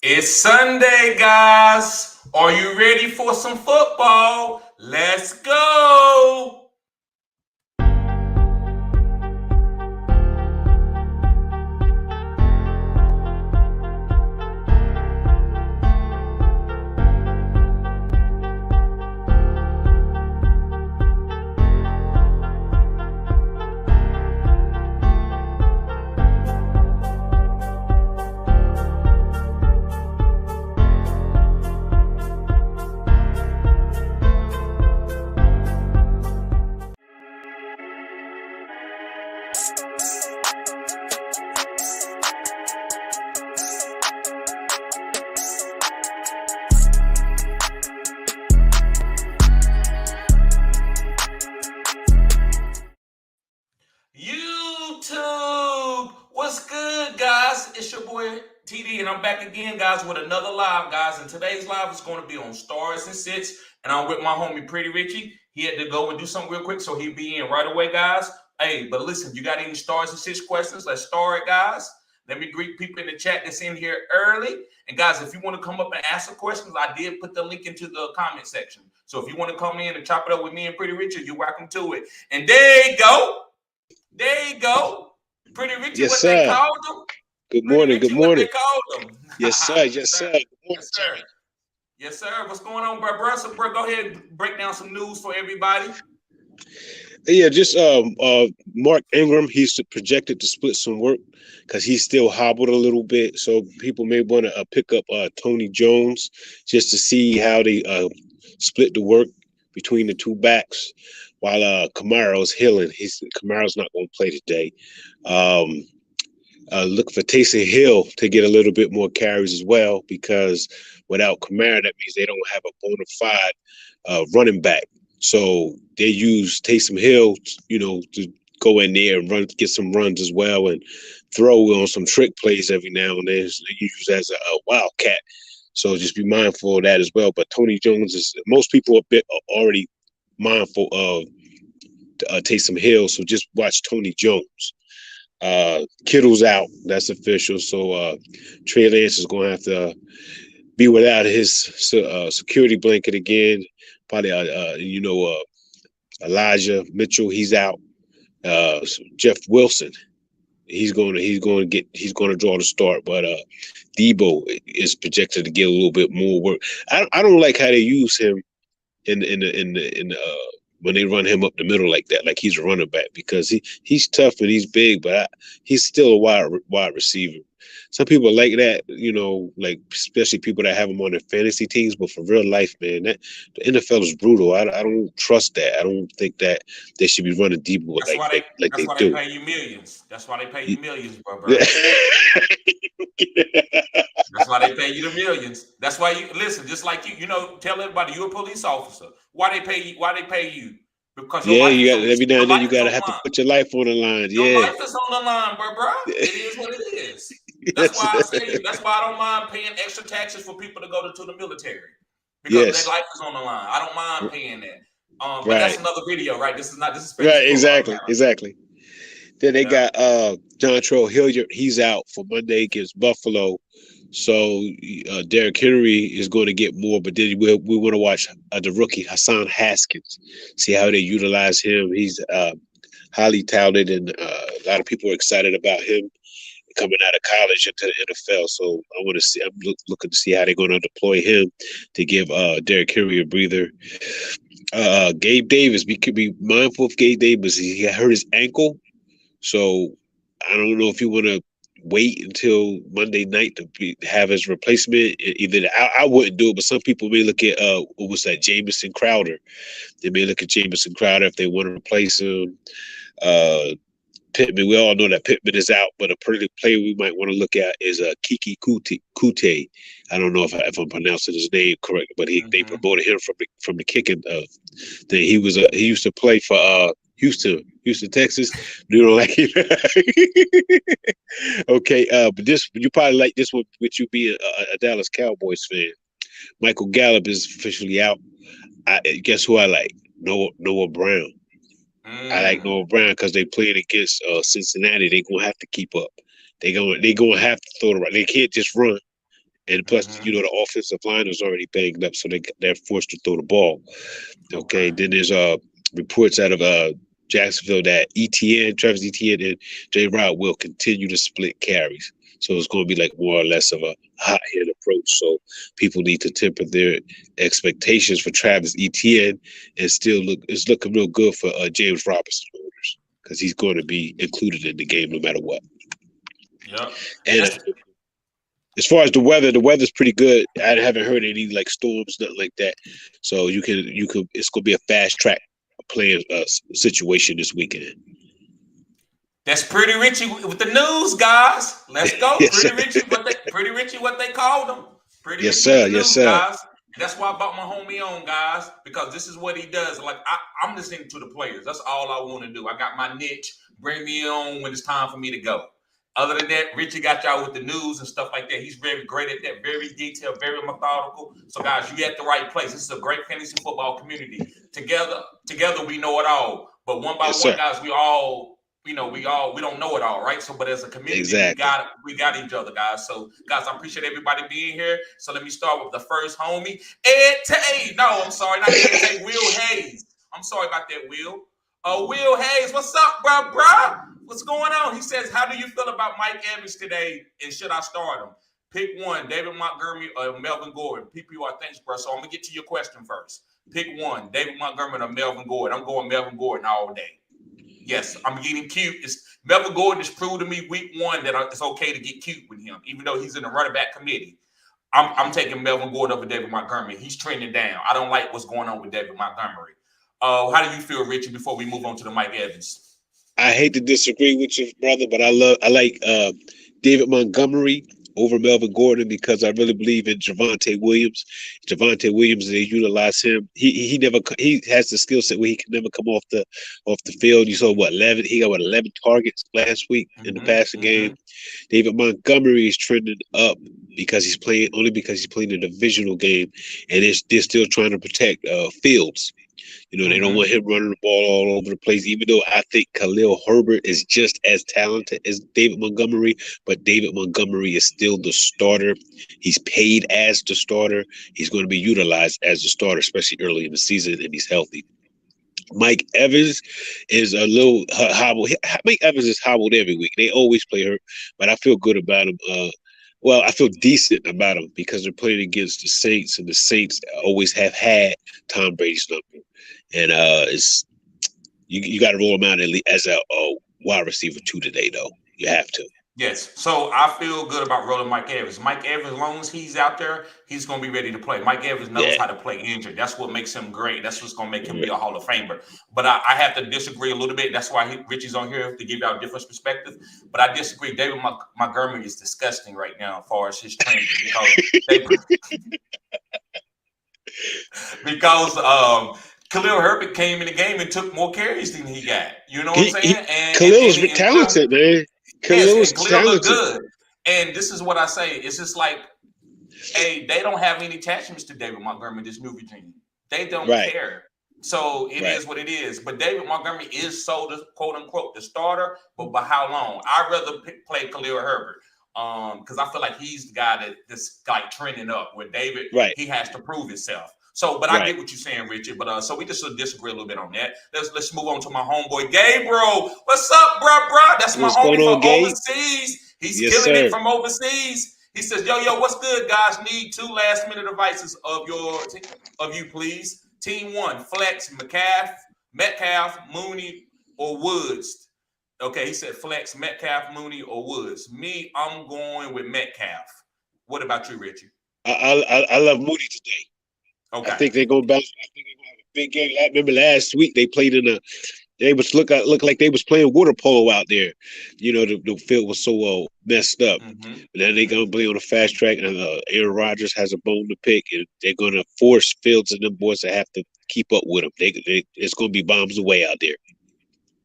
It's Sunday, guys. Are you ready for some football? Let's go. YouTube, what's good, guys? It's your boy TD, and I'm back again, guys, with another live, guys. And today's live is going to be on Starts&Sits, and I'm with my homie PrettyRichie. He had to go and do something real quick, so he'll be in right away, guys. Hey, but listen, you got any Starts&Sits questions? Let's start, guys. Let me greet people in the chat that's in here early. And guys, if you want to come up and ask some questions, I did put the link into the comment section. So if you want to come in and chop it up with me and PrettyRichie, you're welcome to it. And there you go. There you go. PrettyRichie, yes, what sir. they called him. Good morning. Good morning. What they called him. Yes, sir. Yes, sir. Good morning, yes, sir. Yes, sir. What's going on, bro? So, bro, go ahead and break down some news for everybody. Yeah, just Mark Ingram. He's projected to split some work because he's still hobbled a little bit. So people may want to pick up Tony Jones just to see how they split the work between the two backs while Camaro's healing. Camaro's not going to play today. Look for Taysom Hill to get a little bit more carries as well, because without Kamara, that means they don't have a bona fide running back. So they use Taysom Hill, to go in there and get some runs as well, and throw on some trick plays every now and then. So they use as a wildcat. So just be mindful of that as well. But Tony Jones most people are already mindful of Taysom Hill. So just watch Tony Jones. Kittle's out. That's official. So Trey Lance is going to have to be without his security blanket again. Probably, Elijah Mitchell, he's out. Jeff Wilson, he's going to draw the start. But Debo is projected to get a little bit more work. I don't like how they use him in when they run him up the middle like that, like he's a running back, because he's tough and he's big, but he's still a wide receiver. Some people like that, like especially people that have him on their fantasy teams, but for real life, man, the NFL is brutal. I don't trust that. I don't think that they should be running deep That's why they pay you millions. That's why they pay you millions, bro. That's why they pay you the millions. That's why you listen. Just like you, tell everybody you're a police officer. Why they pay you? Why they pay you? Because you got every now and then you gotta have to put your life on the line. Your life is on the line, bro. It is what it is. That's why I say. That's why I don't mind paying extra taxes for people to go to the military, because their life is on the line. I don't mind paying that. But that's another video, right? This is right. Exactly. Then they got Dontrell Hilliard. He's out for Monday against Buffalo. So Derrick Henry is going to get more, but then we want to watch the rookie Hassan Haskins, see how they utilize him. He's highly touted, and a lot of people are excited about him coming out of college into the NFL. So I want to see. I'm looking to see how they're going to deploy him to give Derrick Henry a breather. Gabe Davis, we could be mindful of Gabe Davis. He hurt his ankle, so I don't know if you want to wait until Monday night to have his replacement. Either I wouldn't do it, but some people may look at what was that, Jamison Crowder. They may look at Jamison Crowder if they want to replace him. Pittman, we all know that Pittman is out, but a pretty player we might want to look at is Kiki Kute. I don't know if I'm pronouncing his name correct, but they promoted him from the kicking thing. He used to play for Houston, Texas. You don't like it? Okay, but you probably like this one with you being a Dallas Cowboys fan. Michael Gallup is officially out. Guess who I like? Noah Brown. I like Noah Brown because they playing against Cincinnati. They're gonna have to keep up. They're gonna have to throw the right. They can't just run. And plus, the offensive line is already banged up, so they're forced to throw the ball. Okay. Then there's reports out of Jacksonville that Travis Etienne, and J. Rod will continue to split carries. So it's going to be like more or less of a hot hit approach. So people need to temper their expectations for Travis Etienne, and it's looking real good for James Robinson owners, because he's going to be included in the game no matter what. Yeah. And as far as the weather's pretty good. I haven't heard any like storms, nothing like that. So you could it's going to be a fast track playing situation this weekend. That's PrettyRichie with the news, guys. Let's go. Yes, PrettyRichie, what they called him. PrettyRichie yes, sir. with the Yes, news, sir. guys. That's why I brought my homie on, guys, because this is what he does. Like, I'm listening to the players. That's all I want to do. I got my niche. Bring me on when it's time for me to go. Other than that, Richie got y'all with the news and stuff like that. He's very great at that, very detailed, very methodical. So, guys, you at the right place. This is a great fantasy football community. Together, we know it all. But one by one, guys, we don't know it all, right? So, but as a community, we got each other, guys. So, guys, I appreciate everybody being here. So, let me start with the first homie, Will Hayes. I'm sorry about that, Will. Will Hayes, what's up, bro? What's going on? He says, how do you feel about Mike Evans today, and should I start him? Pick one, David Montgomery or Melvin Gordon. PPR, thanks, bro. So I'm going to get to your question first. Pick one, David Montgomery or Melvin Gordon. I'm going Melvin Gordon all day. Yes, I'm getting cute. Melvin Gordon has proved to me week one that it's okay to get cute with him, even though he's in the running back committee. I'm taking Melvin Gordon over David Montgomery. He's trending down. I don't like what's going on with David Montgomery. How do you feel, Richie, before we move on to the Mike Evans? I hate to disagree with you, brother, but I like David Montgomery over Melvin Gordon because I really believe in Javonte Williams. Javonte Williams, they utilize him. He has the skill set where he can never come off the field. You saw 11? He got 11 targets last week in the passing game. David Montgomery is trending up because he's playing a divisional game, and they're still trying to protect Fields. They don't want him running the ball all over the place, even though I think Khalil Herbert is just as talented as David Montgomery, but David Montgomery is still the starter. He's paid as the starter. He's going to be utilized as the starter, especially early in the season, and he's healthy. Mike Evans is a little hobbled. Mike Evans is hobbled every week. They always play hurt, but I feel good about him. I feel decent about him because they're playing against the Saints, and the Saints always have had Tom Brady's number. And you got to roll him out as a wide receiver 2 today, though. You have to. Yes. So I feel good about rolling Mike Evans. Mike Evans, as long as he's out there, he's going to be ready to play. Mike Evans knows how to play injured. That's what makes him great. That's what's going to make him be a Hall of Famer. But I have to disagree a little bit. That's why Richie's on here to give y'all a different perspective. But I disagree. David Montgomery is disgusting right now as far as his training because Khalil Herbert came in the game and took more carries than he got. You know what I'm saying? Khalil's talented, man. Khalil's talented. Good. And this is what I say. It's just like, they don't have any attachments to David Montgomery, this new regime. They don't care. So it is what it is. But David Montgomery is sold as, quote unquote, the starter. But by how long? I'd rather play Khalil Herbert. Because I feel like he's the guy that's like trending up. Where David, he has to prove himself. So, but I get what you're saying, Richard. But so we just disagree a little bit on that. Let's move on to my homeboy Gabriel. What's up, bro? That's my homie from overseas. He's killing it from overseas. He says, yo, what's good, guys? Need 2 last-minute advices of you, please. Team 1, flex Metcalf, Mooney, or Woods. Okay, he said flex Metcalf, Mooney, or Woods. Me, I'm going with Metcalf. What about you, Richie? I love Mooney today. Okay. I think they're going to bounce. I think they're going to have a big game. I remember last week they played they was look like they was playing water polo out there. The field was so messed up. But then they're going to play on a fast track, and Aaron Rodgers has a bone to pick, and they're going to force Fields and them boys to have to keep up with them. It's going to be bombs away out there.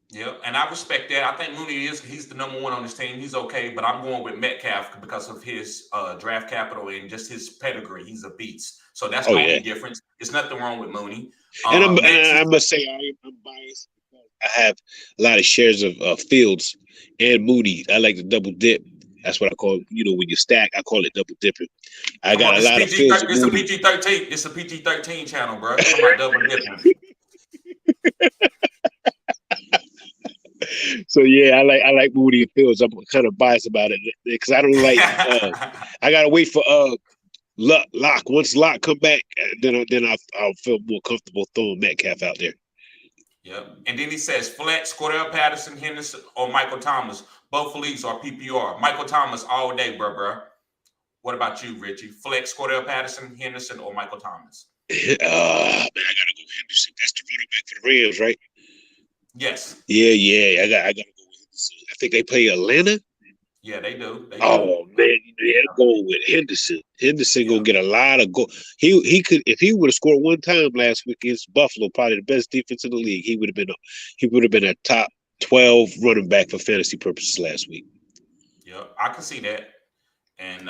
Yeah, and I respect that. I think Mooney he's the number 1 on this team. He's okay, but I'm going with Metcalf because of his draft capital and just his pedigree. He's a beast. So that's the only difference. There's nothing wrong with Mooney. And I must say I'm biased because I have a lot of shares of Fields and Mooney. I like to double dip. That's what I call, when you stack, I call it double dipping. I Come on, got a lot of fields. It's a PG-13. It's a PG-13 channel, bro. Talking about double dipping. So yeah, I like Moody and Fields. I'm kind of biased about it because I don't like. I gotta wait for Lock. Once Lock come back, then I'll feel more comfortable throwing Metcalf out there. Yep. And then he says flex, Cordell Patterson, Henderson, or Michael Thomas. Both leagues are PPR. Michael Thomas all day, bro. What about you, Richie? Flex, Cordell Patterson, Henderson, or Michael Thomas? Man, I gotta go Henderson. That's the running back for the Rams, right? Yes. Yeah. I gotta go with Henderson. I think they play Atlanta. Yeah, they do. Oh man, they're going with Henderson. Henderson gonna get a lot of goals. He could, if he would have scored one time last week against Buffalo, probably the best defense in the league. He would have been a top 12 running back for fantasy purposes last week. Yeah, I can see that. And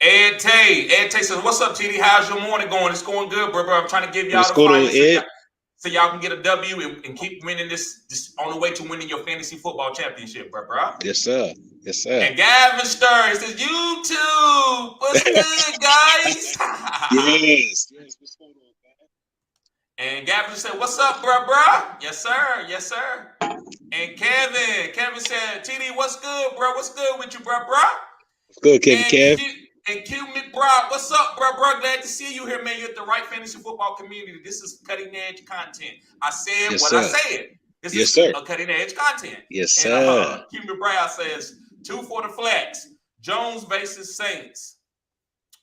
Ed Tay says, "What's up, TD? How's your morning going? It's going good, bro. I'm trying to give y'all the fire so y'all can get a W and keep winning this on the way to winning your fantasy football championship, bro. Yes, sir. And Gavin Stern says, YouTube, what's good, guys? Yes. What's going on, man? And Gavin said, what's up, bro? Yes, sir. And Kevin said, TD, what's good, bro? What's good with you, bro? What's good, Kev? And Q McBride, what's up, bro? Glad to see you here, man. You're at the right fantasy football community. This is cutting edge content. I said I said. This is cutting edge content. Yes, sir. And Q McBride says, 2 for the flex. Jones versus Saints.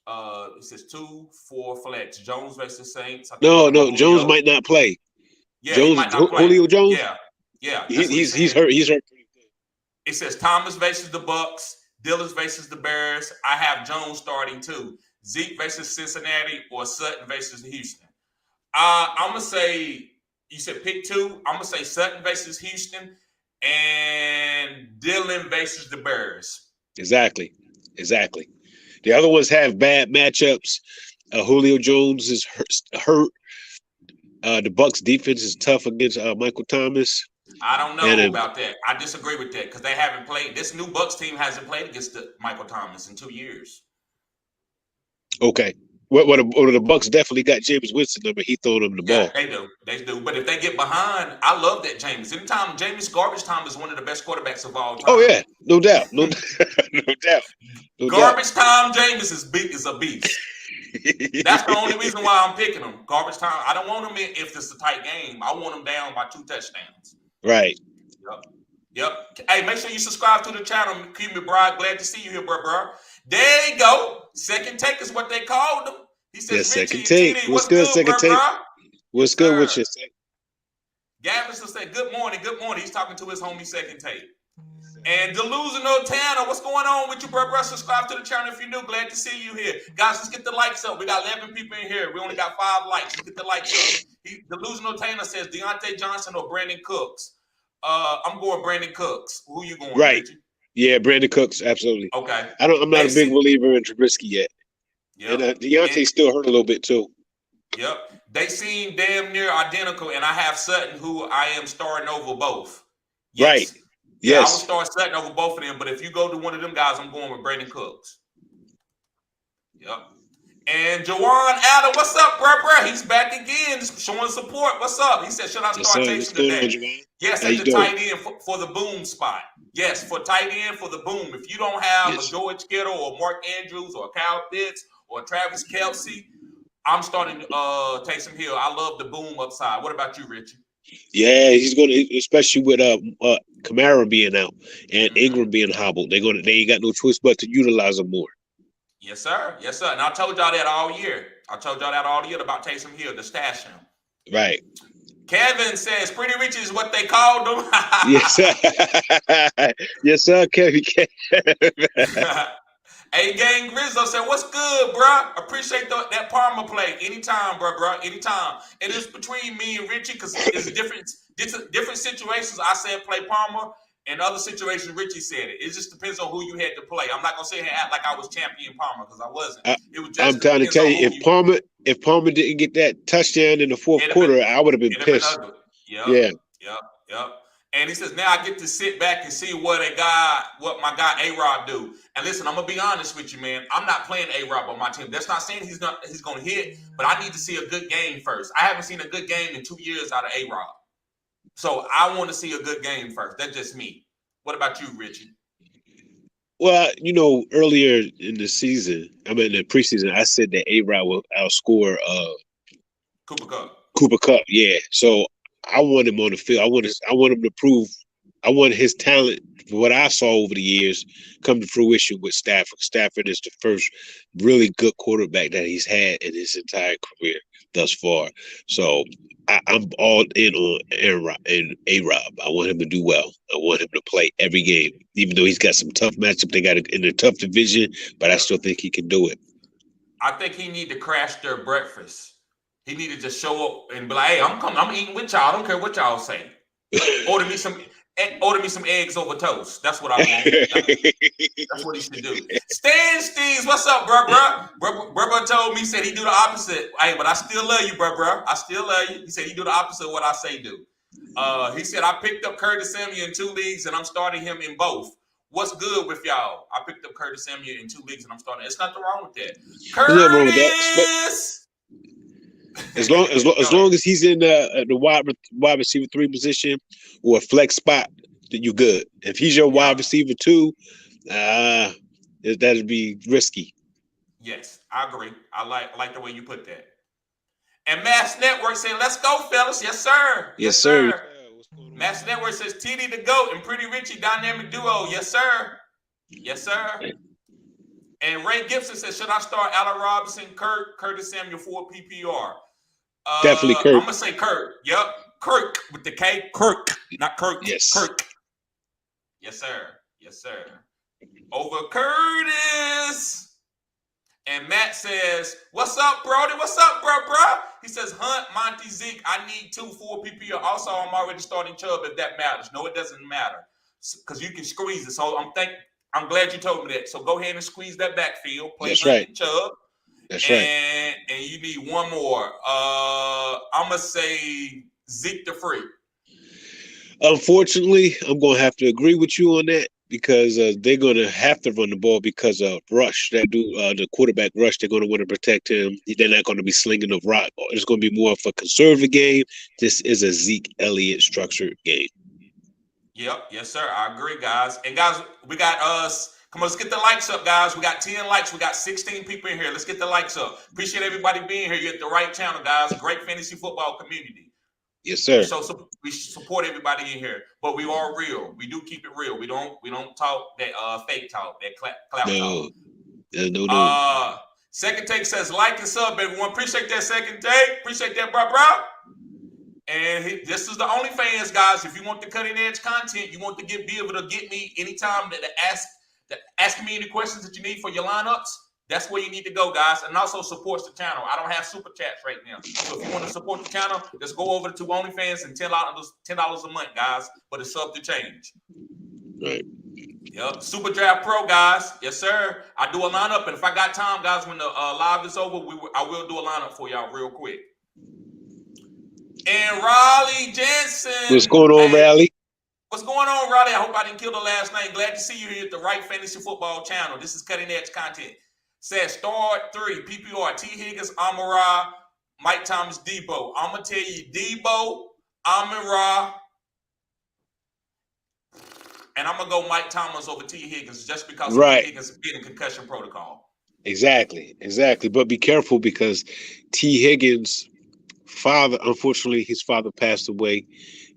It says 2 for flex. Jones versus Saints. No. Jones might not play. Yeah, Jones, he might not play. Julio Jones. Yeah. He's hurt. He's hurt pretty good. It says Thomas versus the Bucks. Dillis versus the Bears. I have Jones starting too. Zeke versus Cincinnati or Sutton versus Houston. I'm gonna say you said pick 2. I'm gonna say Sutton versus Houston and Dillon versus the Bears. Exactly. The other ones have bad matchups. Julio Jones is hurt. The Bucks defense is tough against Michael Thomas. I don't know about that. I disagree with that because they haven't played. This new Bucks team hasn't played against Michael Thomas in 2 years. Okay. Well, the Bucks definitely got James Winston, but he throwing them the ball. They do. But if they get behind, I love that James. Anytime James garbage time is one of the best quarterbacks of all time. Oh yeah, no doubt. Garbage time, James is a beast. That's the only reason why I'm picking him. Garbage time. I don't want him if it's a tight game. I want him down by 2 touchdowns. Right. Yep. Hey, make sure you subscribe to the channel. Keep me, Brad. Glad to see you here, bro. There you go. Second take is what they called him. He says, second take. What's good, second take? What's good with you, second? Gavin said, good morning. He's talking to his homie, second take. And Delusional Tanner, what's going on with you, bro? Subscribe to the channel if you're new. Glad to see you here. Guys, let's get the likes up. We got 11 people in here. We only got 5 likes. Let's get the likes up. Delusional Tanner says Deonte Johnson or Brandon Cooks. I'm going Brandon Cooks. Who you going? Right. Yeah, Brandon Cooks, absolutely. Okay. I'm not a big believer in Trubisky yet. Yep. And Deonte still hurt a little bit too. Yep. They seem damn near identical, and I have Sutton, who I am starting over both. Yes. Right. Yeah, I will start Sutton over both of them, but if you go to one of them guys, I'm going with Brandon Cooks. Yep. And Jawan Adam, what's up, bro? He's back again, showing support. What's up? He said, should I start Taysom today? Yes, at the tight end for the boom spot. Yes, for tight end for the boom. If you don't have a George Kittle or Mark Andrews or Kyle Pitts or Travis Kelce, I'm starting Taysom Hill. I love the boom upside. What about you, Richie? Yeah, he's going to, especially with Kamara being out and Ingram being hobbled. They ain't got no choice but to utilize him more. Yes, sir. And I told y'all that all year. About Taysom Hill, to stash him. Right. Kevin says PrettyRichie is what they called him. Yes, sir. Yes, sir, Kevin. Hey, Gang Rizzo said, what's good, bro? Appreciate that Parma play. Anytime, bro. Anytime. It is between me and Richie because it's different situations. I said play Parma. In other situations, Richie said it. It just depends on who you had to play. I'm not gonna sit here and act like I was champion Palmer because I wasn't. It was just. I'm trying to tell you, if Palmer didn't get that touchdown in the fourth quarter, I would have been pissed. Yep. And he says, now I get to sit back and see what my guy A-Rob do. And listen, I'm gonna be honest with you, man. I'm not playing A-Rob on my team. That's not saying he's gonna hit, but I need to see a good game first. I haven't seen a good game in 2 years out of A-Rob. So I want to see a good game first. That's just me. What about you, Richie? Well, earlier in the season, in the preseason, I said that A-Rod will outscore Cooper Kupp, yeah. So I want him on the field. I want him to prove. I want his talent, what I saw over the years, come to fruition with Stafford. Stafford is the first really good quarterback that he's had in his entire career thus far. So I'm all in on A-Rob. I want him to do well. I want him to play every game, even though he's got some tough matchup. They got in a tough division, but I still think he can do it. I think he need to crash their breakfast. He need to just show up and be like, hey, I'm coming. I'm eating with y'all. I don't care what y'all say. Order me some eggs over toast. That's what I want. That's what he should do. Stan Steves, what's up, bro? Told me, said he do the opposite. Hey, but I still love you, bro. I still love you. He said he do the opposite of what I say do. He said I picked up Curtis Samuel in 2 leagues and I'm starting him in both. What's good with y'all? I picked up Curtis Samuel in 2 leagues and I'm starting. It's nothing wrong with that. Curtis. As long as he's in the wide receiver 3 position or a flex spot, then you good. If he's your wide receiver 2, that'd be risky. Yes, I agree. I like the way you put that. And Mass Network said, "Let's go, fellas." Yes, sir. Yes, sir. Mass Network says, "TD the GOAT and PrettyRichie dynamic duo." Yes, sir. Yes, sir. And Ray Gibson says, "Should I start Allen Robinson, Curtis Samuel for PPR?" Definitely Kirk. I'm gonna say Kirk. Yep, Kirk with the K. Kirk, not Kirk. Yes. Kirk. Yes, sir. Yes, sir. Over Curtis. And Matt says, "What's up, Brody? What's up, bro? He says, Hunt, Monty, Zeke, I need 2 full PPR. Also, I'm already starting Chubb if that matters. No, it doesn't matter. Because you can squeeze it. So I'm glad you told me that. So go ahead and squeeze that backfield. Play That's Hunt right. and Chubb. That's right. And you need one more. I'm going to say Zeke the Freak. Unfortunately, I'm going to have to agree with you on that because they're going to have to run the ball because of Rush. The quarterback Rush, they're going to want to protect him. They're not going to be slinging the rock. It's going to be more of a conservative game. This is a Zeke Elliott structured game. Yep. Yes, sir. I agree, guys. And, guys, we got us. Come on, let's get the likes up, guys. We got 10 likes. We got 16 people in here. Let's get the likes up. Appreciate everybody being here. You're at the right channel, guys. Great fantasy football community. Yes, sir. So we support everybody in here, but we are real. We do keep it real. We don't talk that fake talk, that clout talk. No. Second Take says like and sub, everyone. Appreciate that, Second Take. Appreciate that, bro. And this is the OnlyFans, guys. If you want the cutting edge content, you want to be able to get me anytime that ask me any questions that you need for your lineups. That's where you need to go, guys. And also supports the channel. I don't have super chats right now. So if you want to support the channel, just go over to OnlyFans and $10 a month, guys. But it's sub to change. Right. Yep. Super Draft Pro, guys. Yes, sir. I do a lineup. And if I got time, guys, when the live is over, I will do a lineup for y'all real quick. And Raleigh Jensen. What's going on, Raleigh? What's going on, Raleigh? I hope I didn't kill the last name. Glad to see you here at the Right Fantasy Football channel. This is cutting edge content. Says start 3, PPR, T. Higgins, Amon-Ra, Mike Thomas, Debo. I'm going to tell you, Debo, Amon-Ra, and I'm going to go Mike Thomas over T. Higgins just because T. Higgins is in concussion protocol. Exactly. But be careful because T. Higgins' father, unfortunately, his father passed away.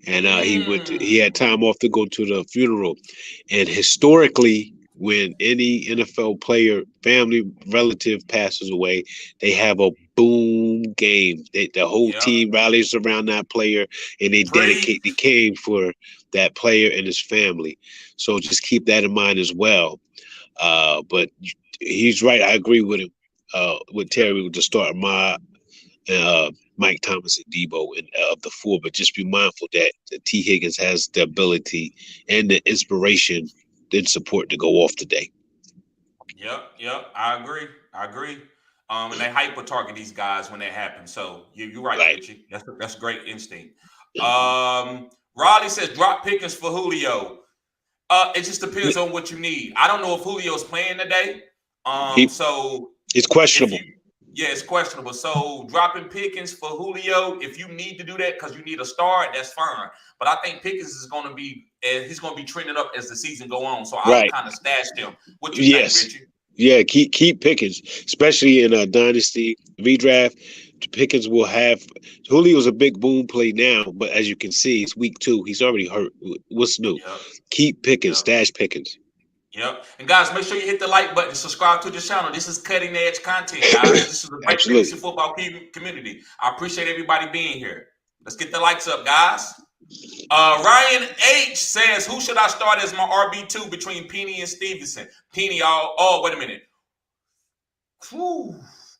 And he had time off to go to the funeral. And historically, when any NFL player, family, relative passes away, they have a boom game. The whole team rallies around that player, and they dedicate the game for that player and his family. So just keep that in mind as well. But he's right. I agree with him. With Terry, with the start of Mike Thomas and Debo of the 4, but just be mindful that T. Higgins has the ability and the inspiration and support to go off today. Yep. I agree. And they hyper target these guys when that happens. So you're right, Richie. That's great instinct. Raleigh says drop Pickens for Julio. It just depends on what you need. I don't know if Julio's playing today. So it's questionable. It's questionable. So dropping Pickens for Julio, if you need to do that because you need a start, that's fine. But I think Pickens is going to be he's going to be trending up as the season go on. So I would kind of stash him. What you think, Richie? Yeah, keep Pickens, especially in a dynasty redraft. Pickens will have Julio's a big boom play now, but as you can see, it's week 2. He's already hurt. What's new? Yep. Keep Pickens, stash Pickens. Yep. And guys, make sure you hit the like button, subscribe to the channel. This is cutting edge content, guys. This is a great fantasy football community. I appreciate everybody being here. Let's get the likes up, guys. Ryan H says, who should I start as my RB2 between Penny and Stevenson? Penny, wait a minute.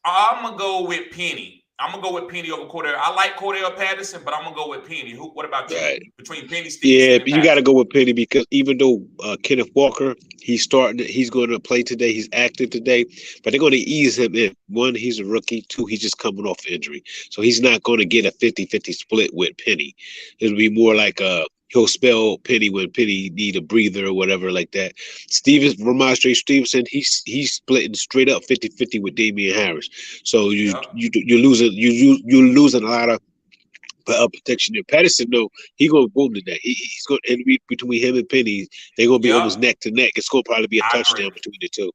I'm going to go with Penny. I'm going to go with Penny over Cordell. I like Cordell Patterson, but I'm going to go with Penny. What about you? Right. Between Penny, Stevenson, you got to go with Penny because even though Kenneth Walker, he's going to play today. He's active today, but they're going to ease him in. 1, he's a rookie. 2, he's just coming off injury. So he's not going to get a 50-50 split with Penny. It'll be more like he'll spell Penny when Penny need a breather or whatever like that. Ramondre Stevenson, he's splitting straight up 50-50 with Damian Harris. So you're losing a lot of protection there. Patterson, though, he's going to boom today. He's going to be between him and Penny. They're going to be almost neck to neck. It's going to probably be a touchdown between the two.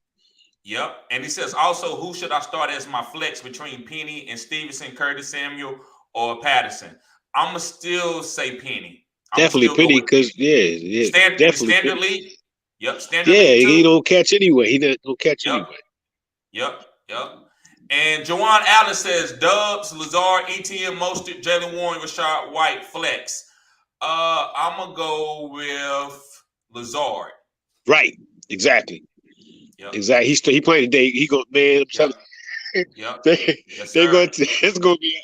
Yep. And he says also, who should I start as my flex between Penny and Stevenson, Curtis Samuel, or Patterson? I'm going to still say Penny. Definitely Penny because definitely standard league. Yep, standard league. He don't catch anyway. He don't catch anyway. Yep. And Jawan Allen says Dubs, Lazard, ETN, Mostert, Jalen Warren, Rashad White, flex. I'm gonna go with Lazard. Right. Exactly. Yep. Exactly. He playing today. He go, man. I'm telling you. Yep. It's gonna be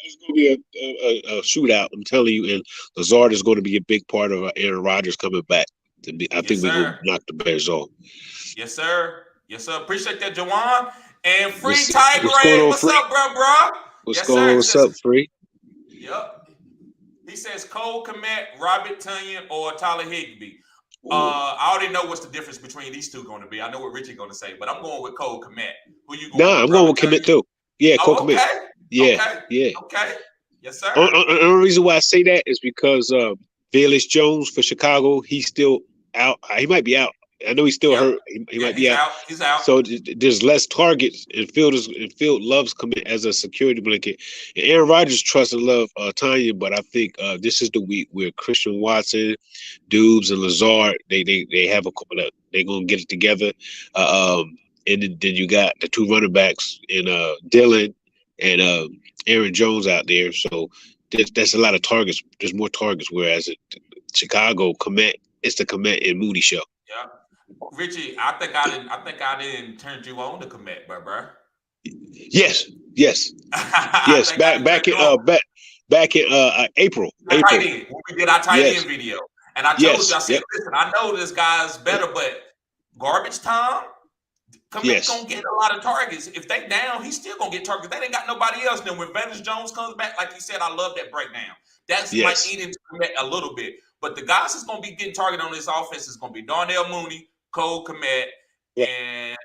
a shootout. I'm telling you, and Lazard is going to be a big part of Aaron Rodgers coming back. I think we're gonna knock the Bears off. Yes, sir. Appreciate that, Jawan. And Free Tiger Ray, what's up, bro? What's up, Free? Yep. He says Cole Kmet, Robert Tonyan, or Tyler Higbee. I already know what's the difference between these two going to be. I know what Richie's going to say, but I'm going with Cole Kmet. Who you going with? I'm going with Kmet too. Yeah, Cole Kmet. Yeah. Okay. Yes, sir. The only reason why I say that is because Velus Jones for Chicago, he's still out. He might be out. I know he's still hurt. He might be out. He's out. So there's less targets, and Field loves Kmet as a security blanket. And Aaron Rodgers trusts and love Tanya, but I think this is the week where Christian Watson, Dubes, and Lazard they have they're gonna get it together. And then you got the 2 running backs in Dylan and Aaron Jones out there. So there's a lot of targets. There's more targets. Whereas at Chicago, it's the Kmet and Moody show. Yeah. Richie, I think I didn't turn you on to Kmet, bro. Yes. back in April. When we did our tight end video, and I told you, I said, listen, I know this guy's better, but garbage time, Kmet's gonna get a lot of targets. If they down, he's still gonna get targets. They ain't got nobody else. Then when Velus Jones comes back, like you said, I love that breakdown. That's might eat into Kmet a little bit. But the guys that's going to be getting targeted on this offense is going to be Darnell Mooney, Cole Kmet, and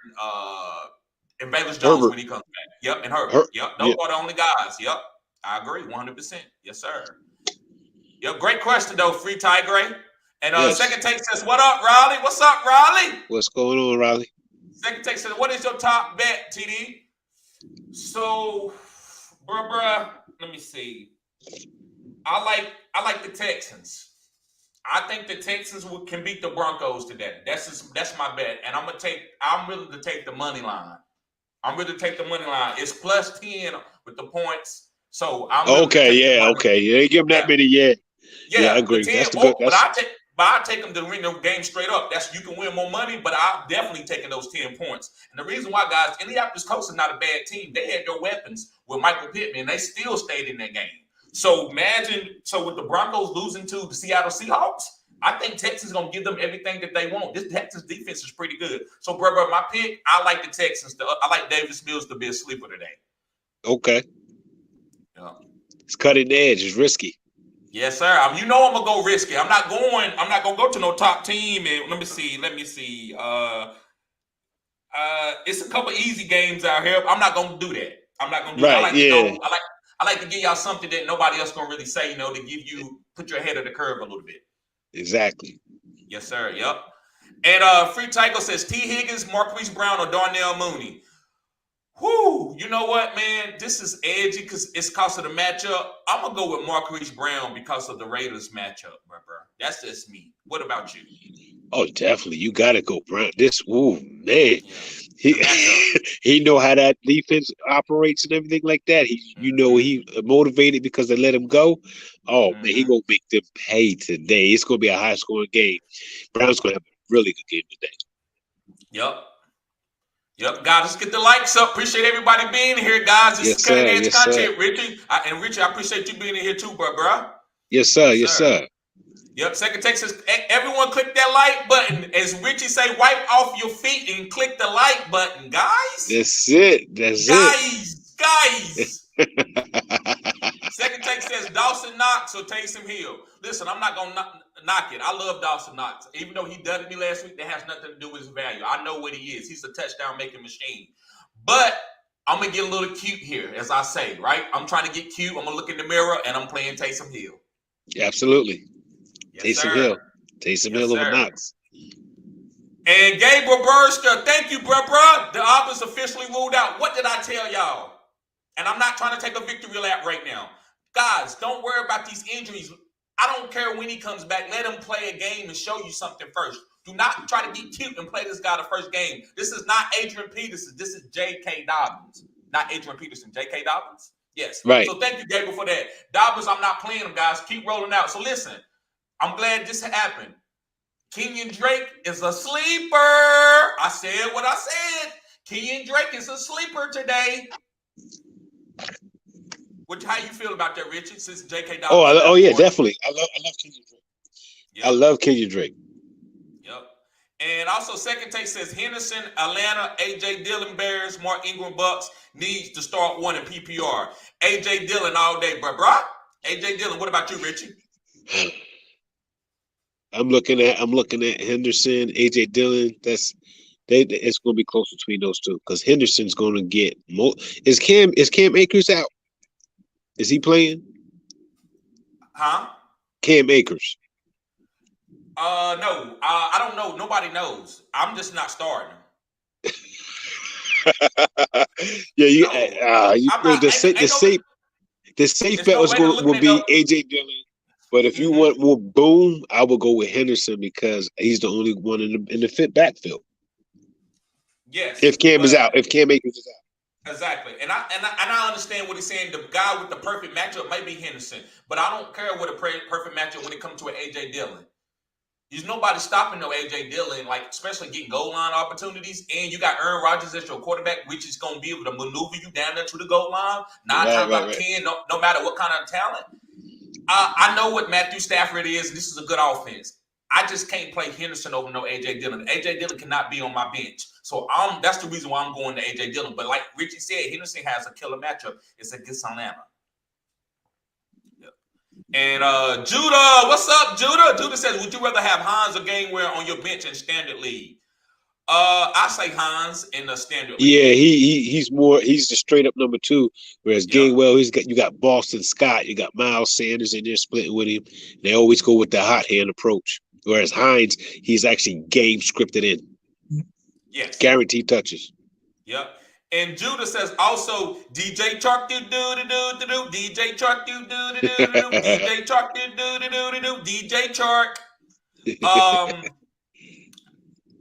Velus Jones when he comes back. Yep, and Herbert. Yep, those are the only guys. Yep, I agree, 100%. Yes, sir. Yep, great question though, Free Tiger. And Second Take says, "What up, Raleigh? What's up, Raleigh? What's going on, Raleigh?" Second Take says, "What is your top bet, TD?" So, bruh, let me see. I like the Texans. I think the Texans can beat the Broncos today. That's my bet, and I'm willing to take the money line. It's plus 10 with the points, so I'm okay. You ain't give them that many yet. Yeah, I agree. I take them to win the game straight up. You can win more money, but I'm definitely taking those 10 points. And the reason why, guys, Indianapolis Colts is not a bad team. They had their weapons with Michael Pittman. They still stayed in that game. So with the Broncos losing to the Seattle Seahawks, I think Texas is going to give them everything that they want. This Texas defense is pretty good. So, bro, my pick, I like the Texans. I like Davis Mills to be a sleeper today. Okay. Yeah. It's cutting edge. It's risky. Yes, sir. You know I'm gonna go risky. I'm not gonna go to no top team. And let me see. It's a couple easy games out here. I'm not gonna do that. I'm not gonna do that. I Right. like to Yeah. go. I like to give y'all something that nobody else gonna really say. To put your head of the curve a little bit. Exactly. Yes, sir. Yep. And Free Tycho says T. Higgins, Marquise Brown, or Darnell Mooney. Whoo, you know what, man? This is edgy because it's because of the matchup. I'm gonna go with Marquise Brown because of the Raiders matchup, bro. That's just me. What about you? Oh, definitely. You gotta go Brown. Man. Yeah, He the matchup. he know how that defense operates and everything like that. He motivated because they let him go. Oh man, he gonna make them pay today. It's gonna be a high scoring game. Brown's gonna have a really good game today. Yep, guys, let's get the likes up. Appreciate everybody being here, guys. This is cutting edge content, Richie. Richie, I appreciate you being in here too, bro. Yes, sir. Yes, sir. Yep, second text says, everyone click that like button. As Richie say, wipe off your feet and click the like button, guys. That's it. Guys. Second text says, Dawson Knox or Taysom Hill. Listen, I'm not going to knock it. I love Dawson Knox. Even though he dudded me last week, that has nothing to do with his value. I know what he is. He's a touchdown-making machine. But I'm going to get a little cute here, as I say, right? I'm trying to get cute. I'm going to look in the mirror, and I'm playing Taysom Hill. Absolutely. Yes, Taysom Hill. Taysom Hill over Knox. And Gabriel Burster, thank you, bruh. The offense officially ruled out. What did I tell y'all? And I'm not trying to take a victory lap right now. Guys, don't worry about these injuries. I don't care when he comes back. Let him play a game and show you something first. Do not try to get cute and play this guy the first game. This is not Adrian Peterson. This is J.K. Dobbins. Not Adrian Peterson. J.K. Dobbins? Yes. Right. So thank you, Gabriel, for that. Dobbins, I'm not playing him, guys. Keep rolling out. So listen, I'm glad this happened. Kenyon Drake is a sleeper. I said what I said. Kenyon Drake is a sleeper today. How you feel about that, Richard? Since J.K. Dobbins. Oh yeah, definitely. I love Kenyon Drake. Yep. I love Kenyon Drake. Yep. And also, second take says Henderson, Atlanta, A.J. Dillon, Bears, Mark Ingram, Bucks needs to start one in PPR. A.J. Dillon all day, bruh. A.J. Dillon. What about you, Richie? I'm looking at Henderson, A.J. Dillon. It's going to be close between those two because Henderson's going to get more. Is Cam Akers out? Is he playing? Huh? Cam Akers. No. I don't know. Nobody knows. I'm just not starting. Yeah, the safe bet will be A.J. Dillon. But if you want more boom, I will go with Henderson because he's the only one in the fit backfield. Yes. If Cam is out, if Cam Akers is out. Exactly. And I understand what he's saying. The guy with the perfect matchup might be Henderson, but I don't care what a perfect matchup when it comes to an A.J. Dillon. There's nobody stopping no A.J. Dillon, like especially getting goal line opportunities. And you got Aaron Rodgers as your quarterback, which is going to be able to maneuver you down there to the goal line. 9 times out of 10, no matter what kind of talent. I know what Matthew Stafford is, and this is a good offense. I just can't play Henderson over no A.J. Dillon. A.J. Dillon cannot be on my bench. So that's the reason why I'm going to A.J. Dillon. But like Richie said, Henderson has a killer matchup. It's against Atlanta. Yep. And Judah, what's up, Judah? Judah says, would you rather have Hines or Gainwell on your bench in standard league? I say Hines in the standard league. Yeah, he's the straight up number 2. Whereas Gainwell, you got Boston Scott, you got Miles Sanders in there splitting with him. They always go with the hot hand approach. Whereas Hines, he's actually game scripted in. Yes. Guaranteed touches. Yep. And Judah says also DJ Chark do DJ Chark do DJ Chark do DJ Chark.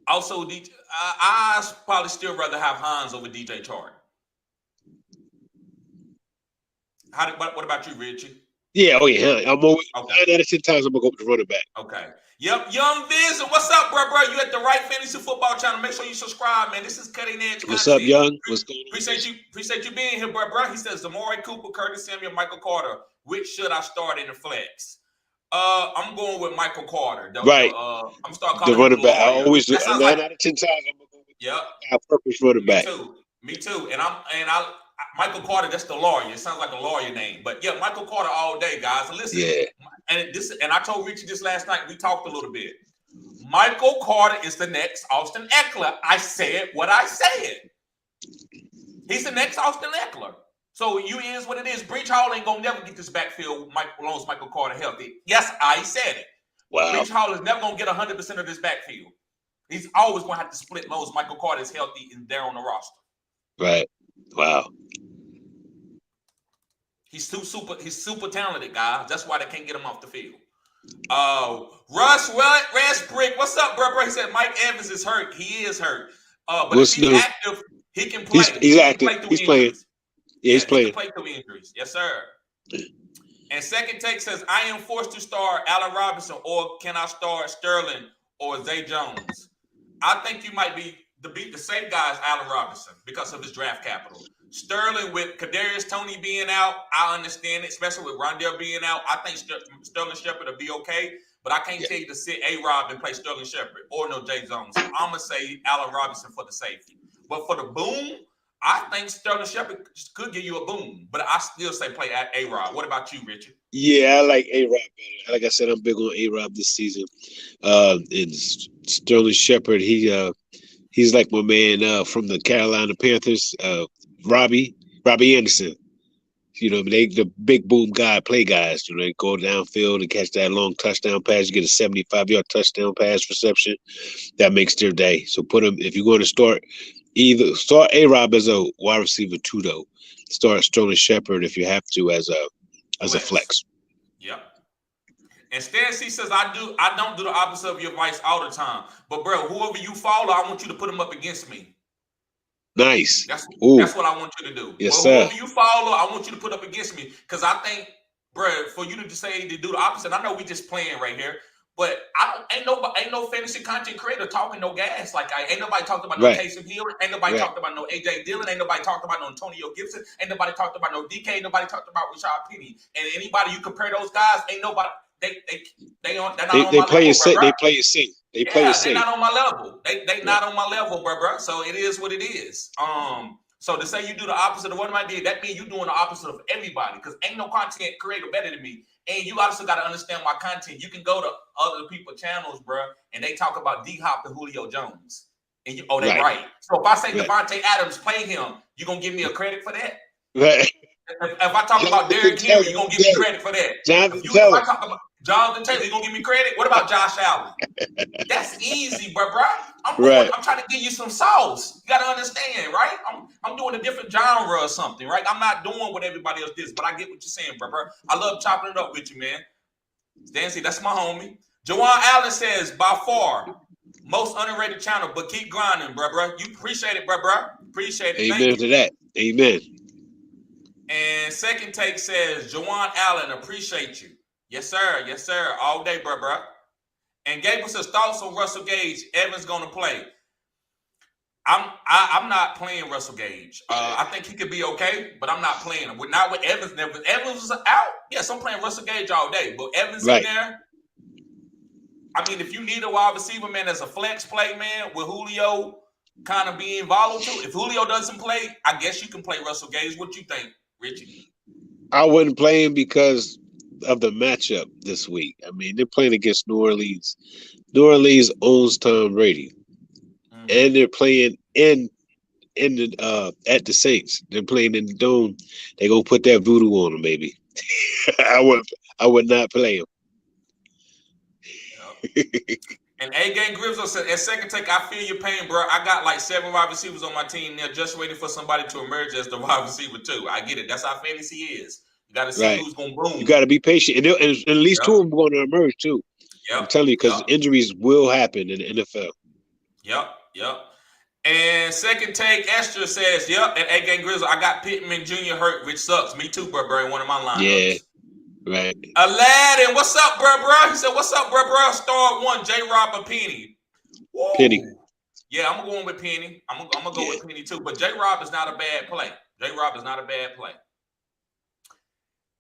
Also, I probably still rather have Hines over DJ Chark. What about you, Richie? Yeah, I'm always 9 out of 10 times I'm gonna go with the running back. Okay. Yep, Young Viz, what's up, bro? You at the right fantasy football channel. Make sure you subscribe, man. This is cutting edge. What's up, Young? What's going on? Appreciate you being here, bro. He says Amari Cooper, Curtis Samuel, Michael Carter. Which should I start in the flex? I'm going with Michael Carter. Right. I'm starting calling the running back. I always do. 9 like, out of 10 times I'm gonna go with yep. our purpose running back. Me too. And Michael Carter, that's the lawyer. It sounds like a lawyer name. But yeah, Michael Carter all day, guys. And listen, and I told Richie this last night. We talked a little bit. Michael Carter is the next Austin Eckler. I said what I said. He's the next Austin Eckler. So you is what it is. Breach Hall ain't gonna never get this backfield long as Michael Carter healthy. Yes, I said it. Wow. Breach Hall is never gonna get 100% of this backfield. He's always gonna have to split loads. Michael Carter is healthy and there on the roster. Right. Wow. He's super talented, guys. That's why they can't get him off the field. Russ Brick, what's up, bro? He said Mike Evans is hurt. He is hurt. But if he's active, he can play. He's active. He's playing. Yeah, he's playing. He can play through injuries. Yes, sir. And second take says, I am forced to start Allen Robinson, or can I start Sterling or Zay Jones? I think you might be the safe guy is Allen Robinson because of his draft capital. Sterling with Kadarius Toney being out, I understand it, especially with Rondell being out. I think Sterling Shepard will be okay, but I can't tell you to sit A-Rob and play Sterling Shepard or no Jay Jones. So I'm going to say Allen Robinson for the safety. But for the boom, I think Sterling Shepard could give you a boom, but I still say play A-Rob. What about you, Richard? Yeah, I like A-Rob better. Like I said, I'm big on A-Rob this season. And Sterling Shepard, he's like my man from the Carolina Panthers, Robbie Anderson. You know, they the big boom play guys. You know, they go downfield and catch that long touchdown pass. You get a 75-yard touchdown pass reception. That makes their day. So put them, if you're going to start A-Rob as a wide receiver too, though. Start Sterling Shepard if you have to as a flex. Yep. And Stan C says, I don't do the opposite of your advice all the time. But bro, whoever you follow, I want you to put them up against me. Nice. That's what I want you to do. Yes, sir. Whoever you follow, I want you to put up against me. Because I think, bro, for you to say to do the opposite, I know we just playing right here. But ain't no fantasy content creator talking no gas. Like ain't nobody talked about no Taysom Hill. Ain't nobody talked about no AJ Dillon. Ain't nobody talked about no Antonio Gibson. Ain't nobody talked about no DK. Ain't nobody talked about Rashad Penny. And anybody you compare those guys, ain't nobody. They not on my level. They play it safe. They play it safe. They're not on my level. They not on my level, bro. So it is what it is. So to say you do the opposite of what I did, that means you doing the opposite of everybody. Because ain't no content creator better than me. And you also got to understand my content. You can go to other people's channels, bro, and they talk about D-Hop and Julio Jones. And they right. So if I say Devontae Adams, play him, you going to give me a credit for that? Right. If I talk about Derrick Henry, you going to give me credit for that? If I talk about Jonathan Taylor, you going to give me credit? What about Josh Allen? That's easy, bro. I'm trying to give you some sauce. You got to understand, right? I'm doing a different genre or something, right? I'm not doing what everybody else does, but I get what you're saying, bro. I love chopping it up with you, man. Stancy, that's my homie. Jawan Allen says, by far, most underrated channel, but keep grinding, bro. You appreciate it, bro. Appreciate it. Amen to that. Amen. And second take says, Jawan Allen, appreciate you. Yes, sir. Yes, sir. All day, bro. And Gable says, thoughts on Russell Gage. Evans going to play. I'm not playing Russell Gage. I think he could be okay, but I'm not playing him. Not with Evans. If Evans was out, yes, I'm playing Russell Gage all day. But Evans in there, I mean, if you need a wide receiver, man, as a flex play, man, with Julio kind of being volatile, if Julio doesn't play, I guess you can play Russell Gage. What you think, Richie? I wouldn't play him because of the matchup this week. I mean, they're playing against New Orleans. New Orleans owns Tom Brady, and they're playing in the at the Saints. They're playing in the Dome. They're gonna put that voodoo on them, maybe. I would not play him. And A-Gang Grizzle said, at second take, I feel your pain, bro. I got like 7 wide receivers on my team. They're just waiting for somebody to emerge as the wide receiver too. I get it. That's how fantasy is. You got to see who's going to boom. You got to be patient. And at least 2 of them are going to emerge too. I'm telling you, because injuries will happen in the NFL. Yep. And second take, Esther says, and A-Gang Grizzle, I got Pittman Jr. hurt, which sucks. Me too, bro, in one of my lineups. Yeah. Right. Aladdin, what's up, bro? He said, what's up, bro? Star 1, J-Rob or Penny? Woo. Penny. Yeah, I'm going with Penny. I'm going to go with Penny too. But J-Rob is not a bad play.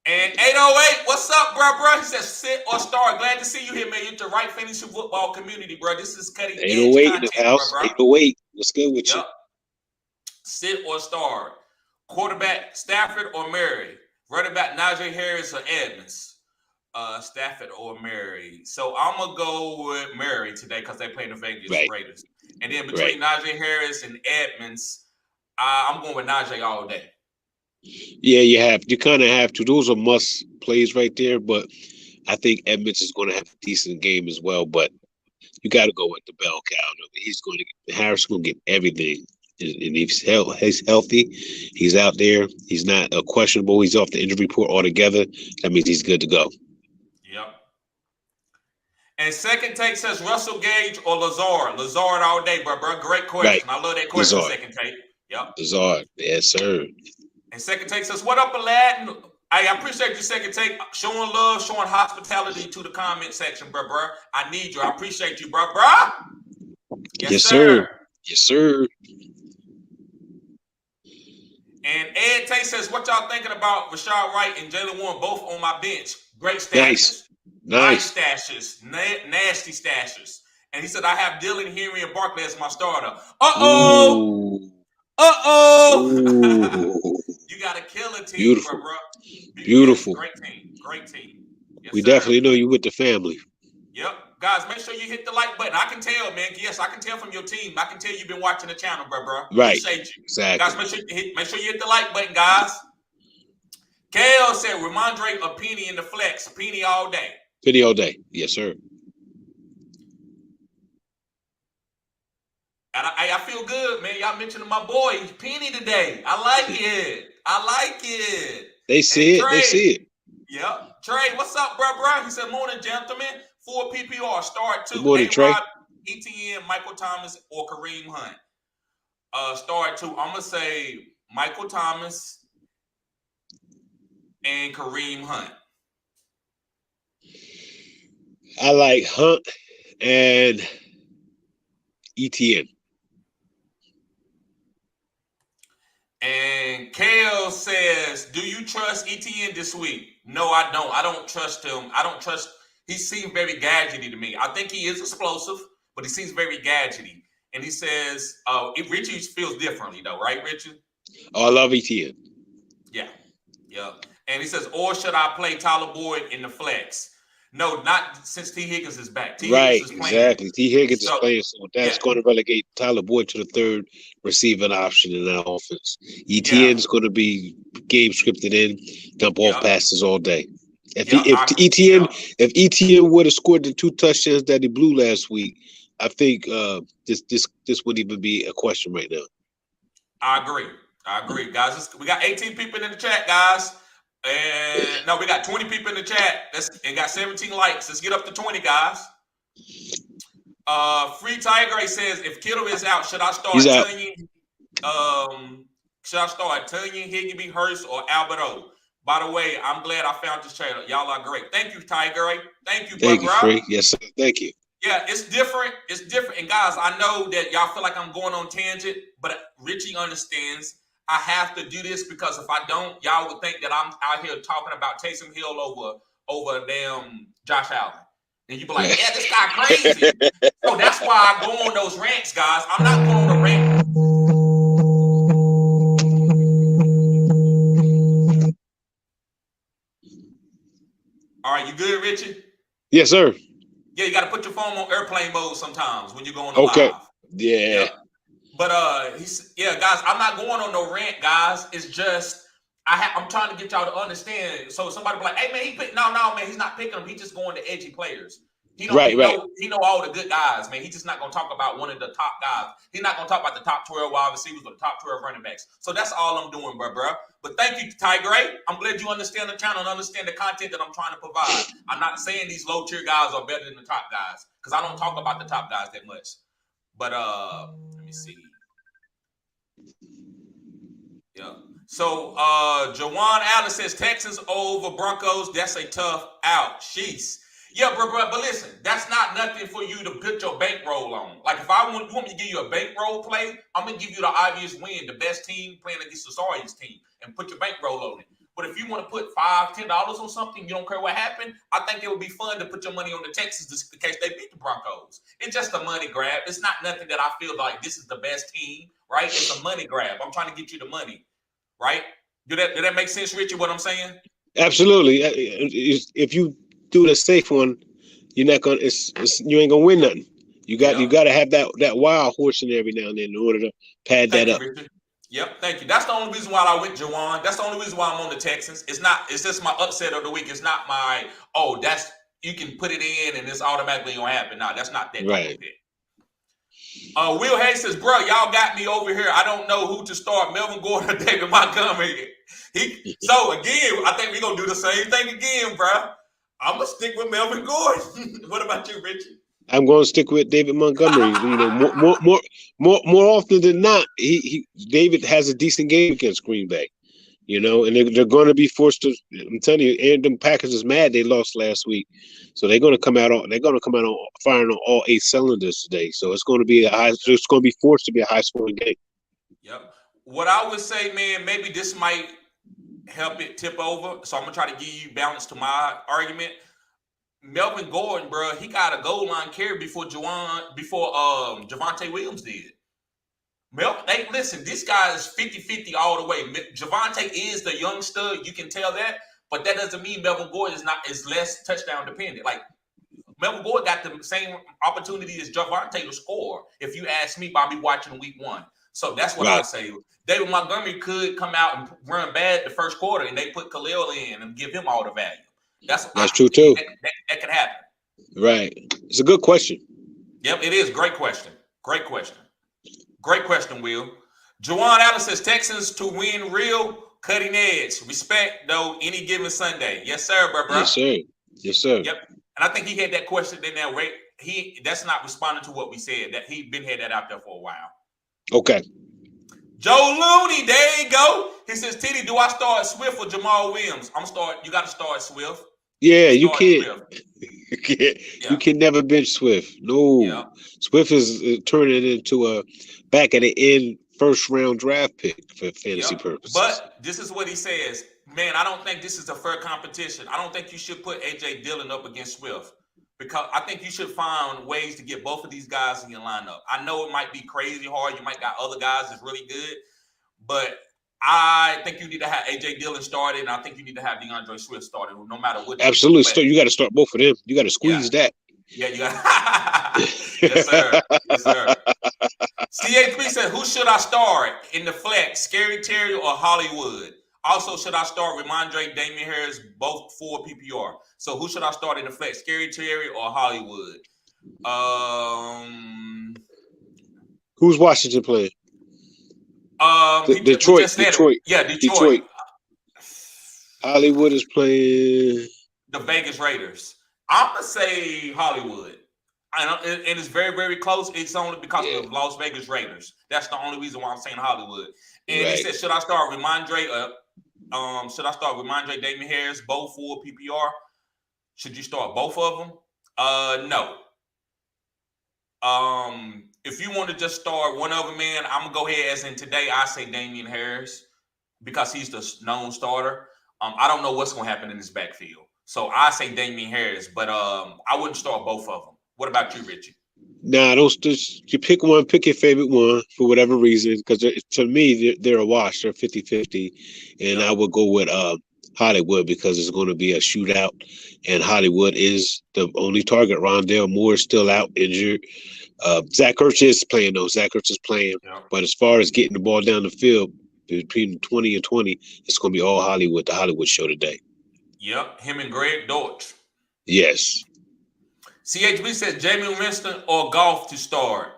And 808, what's up, bro? He says, sit or start. Glad to see you here, man. You're the right fantasy football community, bro. This is cutting edge 808 in the house. Bro. 808. What's good with you? Sit or start. Quarterback, Stafford or Murray? Running back, Najee Harris or Edmonds? Stafford or Murray. So I'm going to go with Murray today because they play the Vegas Raiders. And then between Najee Harris and Edmonds, I'm going with Najee all day. Yeah, you kind of have to. Those are must plays right there, but I think Edmonds is going to have a decent game as well. But you got to go with the bell cow. Harris going to get everything. And if he's healthy, he's out there. He's not questionable. He's off the injury report altogether. That means he's good to go. Yep. And second take says Russell Gage or Lazard. Lazard all day, bro. Great question. Right. I love that question, Lazard. Second take. Yep. Lazard. Yes, sir. And second take says, what up, Aladdin? I appreciate your second take. Showing love, showing hospitality to the comment section, bro. I need you. I appreciate you, bro. Yes, sir. Yes, sir. And Ed Tate says, what y'all thinking about Rashad Wright and Jalen Warren both on my bench? Great stashes. Nice stashes. Nasty stashes. And he said, I have Dylan, Henry, and Barkley as my starter. Uh-oh. You got a killer team, beautiful. bro. Beautiful. Great team. Great team. Yes, we definitely know you with the family. Yep. Guys, make sure you hit the like button. I can tell, man. Yes, I can tell from your team. I can tell you've been watching the channel, bro. Right. Appreciate you. Exactly. Guys, make sure you hit the like button, guys. Kale said, Ramondre a penny in the flex. A penny all day. Penny all day. Yes, sir. And I feel good, man. Y'all mentioning my boy Penny today. I like it. They see it. They see it. Yep. Trey, what's up, bro? He said, morning, gentlemen. 4 PPR. Start 2. Good morning, Trey. ETN, Michael Thomas, or Kareem Hunt. Start 2. I'm going to say Michael Thomas and Kareem Hunt. I like Hunt and ETN. And Kale says, do you trust ETN this week? No, I don't. I don't trust him. He seems very gadgety to me. I think he is explosive, but he seems very gadgety. And he says, Richie feels differently though, right, Richie? Oh, I love ETN. Yeah. And he says, or should I play Tyler Boyd in the flex? No, not since T. Higgins is back. T. Higgins is playing. Exactly. T. Higgins is playing, so that's going to relegate Tyler Boyd to the third receiving option in that offense. ETN is going to be game scripted in, dump off passes all day. If ETN would have scored the 2 touchdowns that he blew last week, I think this wouldn't even be a question right now. I agree, guys. We got 18 people in the chat, guys. And no, we got 20 people in the chat. And got 17 likes. Let's get up to 20, guys. Free Tiger says, if Kittle is out, should I start Tunyon? Should I start Tunyon, Higbee, Hurst, or Albert O? By the way, I'm glad I found this channel. Y'all are great. Thank you, Tiger. Thank you, Thank you, Free. Yes, sir. Thank you. Yeah, it's different. And guys, I know that y'all feel like I'm going on tangent, but Richie understands. I have to do this because if I don't, y'all would think that I'm out here talking about Taysom Hill over damn Josh Allen. And you be like, yeah, this guy crazy. So that's why I go on those rants, guys. I'm not going on a rant. All right, you good, Richie? Yes, sir. Yeah, you got to put your phone on airplane mode sometimes when you're going to live. Yeah. But guys, I'm not going on no rant, guys. It's just I'm trying to get y'all to understand. So somebody be like, "Hey man, man, he's not picking them. He's just going to edgy players. He know all the good guys, man. He's just not going to talk about one of the top guys. He's not going to talk about the top 12 wide receivers or the top 12 running backs. So that's all I'm doing, bro. But thank you, Tiger. I'm glad you understand the channel and understand the content that I'm trying to provide. I'm not saying these low tier guys are better than the top guys because I don't talk about the top guys that much. But let me see. Yeah. So Jawan Allen says Texans over Broncos. That's a tough out. Sheesh. Yeah, bro. But listen, that's not nothing for you to put your bankroll on. Like if you want me to give you a bankroll play, I'm gonna give you the obvious win, the best team playing against the sorriest team, and put your bankroll on it. But if you want to put $5, $10 on something, you don't care what happened, I think it would be fun to put your money on the Texans just in case they beat the Broncos. It's just a money grab. It's not nothing that I feel like this is the best team, right? It's a money grab. I'm trying to get you the money, right? Did that make sense, Richie, what I'm saying? Absolutely. If you do the safe one, you're not gonna. You ain't gonna win nothing. You got to have that wild horse in every now and then in order to pad Thank that you, up. Richard. Yep, thank you. That's the only reason why I went Jawan. That's the only reason why I'm on the Texans. It's just my upset of the week. It's not my, that's, you can put it in and it's automatically gonna happen. No, that's not that type of pick. Will Hayes says, bro, y'all got me over here. I don't know who to start, Melvin Gordon or David Montgomery. So again, I think we're gonna do the same thing again, bro. I'm gonna stick with Melvin Gordon. What about you, Richard? I'm going to stick with David Montgomery. You know, more often than not, David has a decent game against Green Bay. You know, and they're going to be forced to. I'm telling you, and them Packers is mad they lost last week, so they're going to come out on firing on all 8 cylinders today. So it's going to be it's going to be forced to be a high scoring game. Yep. What I would say, man, maybe this might help it tip over. So I'm gonna try to give you balance to my argument. Melvin Gordon, bro, he got a goal line carry before Javonte Williams did. Hey, listen, this guy is 50-50 all the way. Javonte is the young stud, you can tell that, but that doesn't mean Melvin Gordon is less touchdown dependent. Like, Melvin Gordon got the same opportunity as Javonte to score, if you ask me, by me watching week 1. So that's what I say. David Montgomery could come out and run bad the first quarter, and they put Khalil in and give him all the value. That's true too. That could happen. Right. It's a good question. Yep, it is. Great question. Great question, Will. Juwan Allen says Texans to win real cutting edge. Respect, though, any given Sunday. Yes, sir, bro. Yes, sir. Yes, sir. Yep. And I think he had that question in there. That's not responding to what we said. That he been had that out there for a while. Okay. Joe Looney, there you go. He says, TD, do I start Swift or Jamal Williams? You got to start Swift. Yeah, you can't. You can never bench Swift. No. Yeah. Swift is turning into a back at the end first round draft pick for fantasy purposes. But this is what he says. Man, I don't think this is a fair competition. I don't think you should put A.J. Dillon up against Swift, because I think you should find ways to get both of these guys in your lineup. I know it might be crazy hard. You might got other guys that's really good, but I think you need to have A.J. Dillon started, and I think you need to have DeAndre Swift started, no matter what. Absolutely. So you got to start both of them. You got to squeeze that. Yeah, you got. Yes, sir. Yes, sir. CH3 said, who should I start in the flex, Scary Terry or Hollywood? Also, should I start Ramondre, Damian Harris, both for PPR? So who should I start in the flex, Scary Terry or Hollywood? Who's Washington playing? Detroit. Yeah, Detroit. Hollywood is playing the Vegas Raiders. I'm going to say Hollywood. And it's very, very close. It's only because of the Las Vegas Raiders. That's the only reason why I'm saying Hollywood. And he said, should I start Ramondre? Damian Harris, both for PPR? Should you start both of them? No. If you want to just start one of them, man, I'm going to go ahead, as in today, I say Damian Harris because he's the known starter. I don't know what's going to happen in this backfield. So I say Damian Harris, but I wouldn't start both of them. What about you, Richie? Nah, you pick one, pick your favorite one for whatever reason, because to me, they're a wash. They're 50-50, and I would go with Hollywood because it's going to be a shootout, and Hollywood is the only target. Rondale Moore is still out injured. Zach Ertz is playing, though. But as far as getting the ball down the field, between 20 and 20, it's going to be all Hollywood, the Hollywood show today. Yep, him and Greg Dortch. Yes. CHB says Jameis Winston or Goff to start.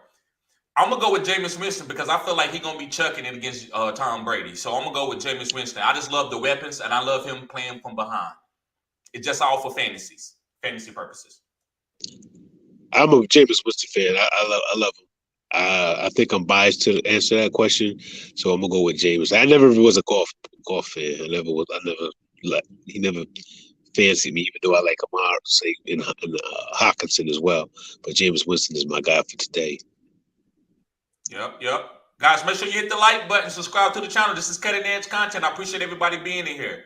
I'm going to go with Jameis Winston because I feel like he's going to be chucking it against Tom Brady. So I'm going to go with Jameis Winston. I just love the weapons, and I love him playing from behind. It's just all for fantasy purposes. I'm a Jameis Winston fan. I love him. I think I'm biased to answer that question, so I'm going to go with Jameis. I never was a golf fan. He never fancied me, even though I like Amar, say, in Hawkinson as well. But Jameis Winston is my guy for today. Yep. Guys, make sure you hit the like button, subscribe to the channel. This is cutting edge content. I appreciate everybody being in here.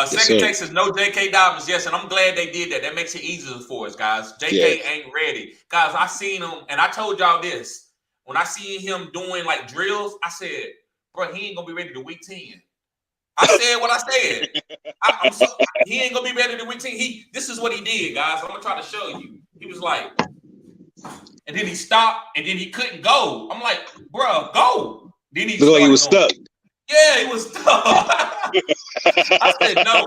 Second text is no J.K. Dobbins. Yes, and I'm glad they did that. That makes it easier for us, guys. J.K. ain't ready. Guys, I seen him, and I told y'all this. When I seen him doing like drills, I said, bro, he ain't gonna be ready to week 10. I said what I said. He ain't gonna be ready to week 10. This is what he did, guys. I'm gonna try to show you. He was like, and then he stopped, and then he couldn't go. I'm like, bro, go. Then he was stuck. Yeah, he was stuck. I said, no,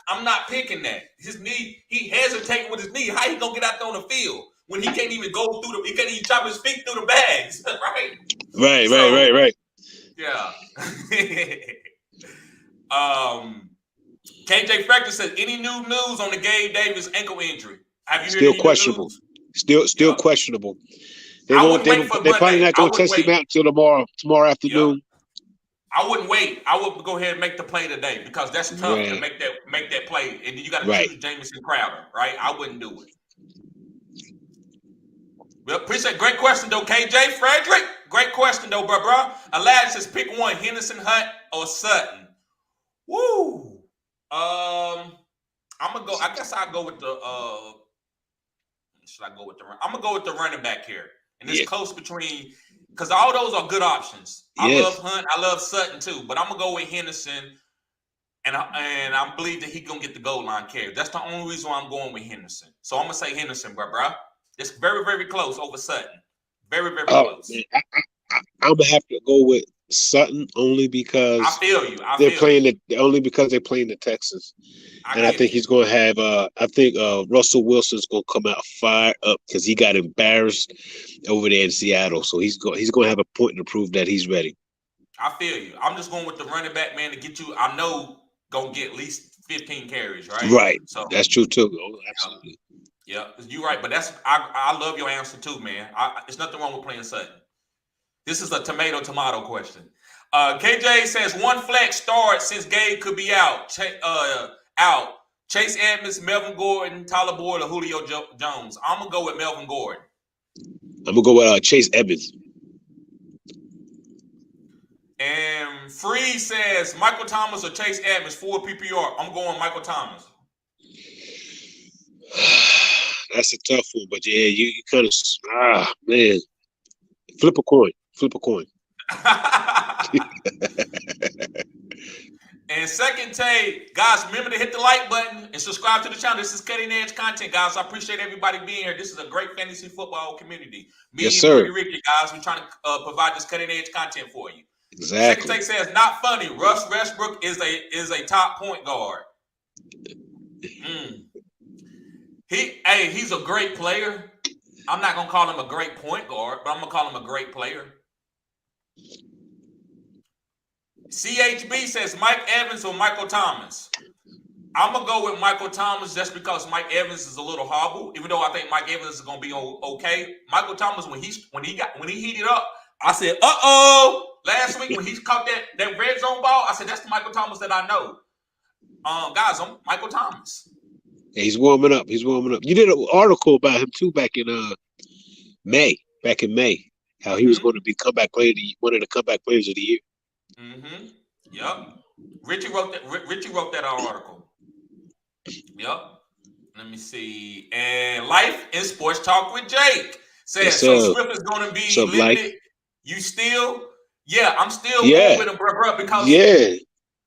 I'm not picking that. His knee, he hesitating with his knee. How he gonna get out there on the field when he can't even go through he can't even chop his feet through the bags, right? Right. Yeah. KJ Factor says, any new news on the Gabe Davis ankle injury? Have you still heard questionable? Still questionable. They're probably not going to test him out until tomorrow afternoon. I wouldn't wait. I would go ahead and make the play today because that's tough to make that play. And then you got to choose Jamison Crowder, right? I wouldn't do it. Well, appreciate great question though, KJ Frederick. Great question though, bro. Aladdin says pick one: Henderson, Hunt, or Sutton. Woo. I'm gonna go. I guess I'll go with the. Should I go with the? I'm gonna go with the running back here, and it's close between because all those are good options. I love Hunt. I love Sutton too, but I'm gonna go with Henderson, and I believe that he's gonna get the goal line carry. That's the only reason why I'm going with Henderson. So I'm gonna say Henderson, bro. It's very, very close over Sutton. Very, very close. Man, I'm gonna have to go with Sutton only because I feel you. They're playing the Texans, and I think he's going to have. I think Russell Wilson's going to come out fired up because he got embarrassed over there in Seattle. So he's going to have a point to prove that he's ready. I feel you. I'm just going with the running back man to get you. I know going to get at least 15 carries, right? Right. So that's true too. Oh, absolutely. Yeah, you're right. But I love your answer too, man. There's nothing wrong with playing Sutton. This is a tomato question. KJ says one flex start since Gabe could be out. Chase Edmonds, Melvin Gordon, Tyler Boyd, or Julio Jones. I'm gonna go with Melvin Gordon. I'm gonna go with Chase Edmonds. And Free says Michael Thomas or Chase Edmonds for PPR. I'm going Michael Thomas. That's a tough one, but yeah, you kind of man. Flip a coin. And second take, guys, remember to hit the like button and subscribe to the channel. This is cutting edge content, guys. I appreciate everybody being here. This is a great fantasy football community. Me and PrettyRichie, guys, we're trying to provide this cutting edge content for you. Exactly. Second take says, not funny. Russ Westbrook is a top point guard. He's a great player. I'm not gonna call him a great point guard, but I'm gonna call him a great player. CHB says Mike Evans or Michael Thomas. I'm gonna go with Michael Thomas just because Mike Evans is a little hobble. Even though I think Mike Evans is gonna be okay. Michael Thomas, when he heated up, I said, last week when he caught that red zone ball, I said that's the Michael Thomas that I know. Guys, I'm Michael Thomas. Yeah, he's warming up. You did an article about him too back in May. How he was going to be one of the comeback players of the year. Mm-hmm. Yep. Richie wrote that article. Yep. Let me see. And Life in Sports Talk with Jake says so Swift is going to be limited. Life? You still? Yeah, I'm still going with him, bro, because yes,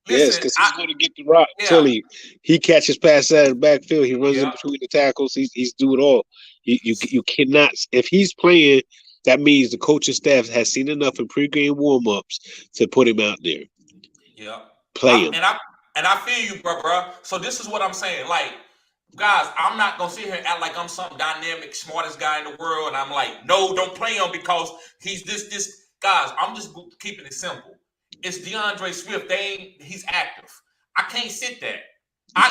because he's going to get the rock. Yeah. Tell you, he catches passes out of the backfield. He runs in between the tackles. He's doing it all. You cannot. If he's playing, that means the coaching staff has seen enough in pregame warm-ups to put him out there. Yeah, play him. And I feel you, bro. So this is what I'm saying. Like, guys, I'm not gonna sit here and act like I'm some dynamic, smartest guy in the world. And I'm like, no, don't play him because he's this. Guys, I'm just keeping it simple. It's DeAndre Swift. He's active. I can't sit that.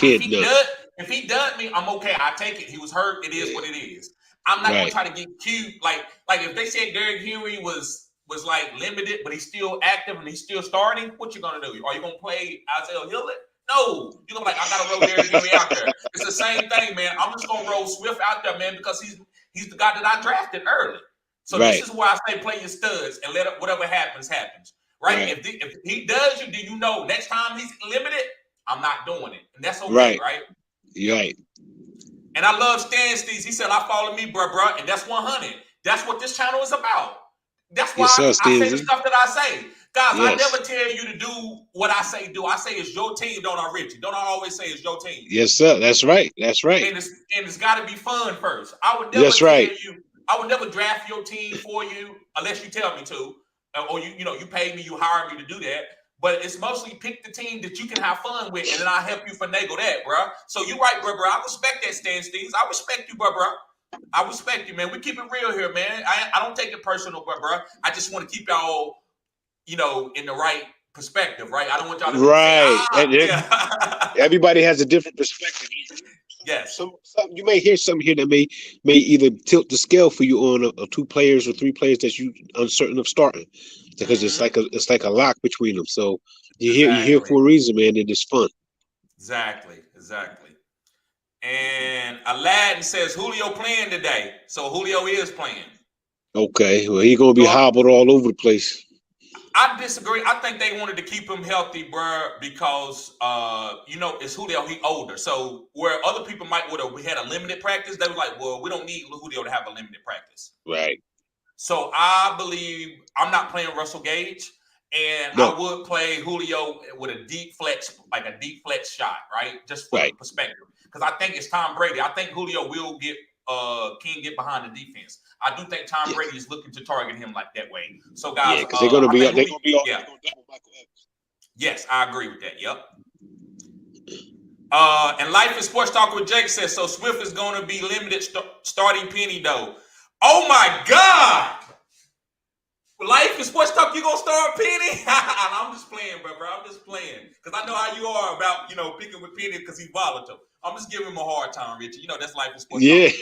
If he does me, I'm okay. I take it. He was hurt. It is what it is. I'm not gonna try to get cute. Like if they said Derrick Henry was like limited, but he's still active and he's still starting, what you gonna do? Are you gonna play Isaiah Hillett? No. You're gonna be like, I gotta roll Derrick Henry out there. It's the same thing, man. I'm just gonna roll Swift out there, man, because he's the guy that I drafted early. So this is why I say play your studs and let whatever happens. Right? If he does you, do you know next time he's limited, I'm not doing it. And that's okay, right? Right. And I love Stan Steves. He said, I follow me, bro, and that's 100. That's what this channel is about. That's why I say the stuff that I say. Guys, I Yes. never tell you to do what I say do. I say it's your team, don't I, Richie? Don't I always say it's your team? Yes, sir. That's right. That's right. And it's got to be fun first. I would never That's right. tell you. I would never draft your team for you unless you tell me to, or you pay me, you hire me to do that. But it's mostly pick the team that you can have fun with, and then I help you finagle that, bro. So you right, bro. I respect that, Stan Steves. I respect you, bro. I respect you, man. We keep it real here, man. I don't take it personal, bro. I just want to keep y'all, in the right perspective, right? I don't want y'all to say, yeah. Everybody has a different perspective. Yes. You may hear something here that may either tilt the scale for you on a 2 players or 3 players that you uncertain of starting, because it's like a lock between them. So you hear for a reason, man. It is fun. Exactly. And Aladdin says Julio playing today, so Julio is playing. Okay, well he's gonna be hobbled all over the place. I disagree. I think they wanted to keep him healthy, bro, because it's Julio. He older, so where other people would have had a limited practice, they were like, "Well, we don't need Julio to have a limited practice." Right. So I believe I'm not playing Russell Gage, and I would play Julio with a deep flex, like a deep flex shot, right? Just for perspective, because I think it's Tom Brady. I think Julio will can get behind the defense. I do think Tom Brady is looking to target him like that way. So guys, because they're gonna be all double Michael Evans. Yes, I agree with that. Yep. And Life is Sports Talk with Jake says, so Swift is going to be limited starting Penny though. Oh my God! Life is Sports Talk, you gonna start Penny? I'm just playing, bro. I'm just playing because I know how you are about picking with Penny because he's volatile. I'm just giving him a hard time, Richie. That's Life is Sports Talk.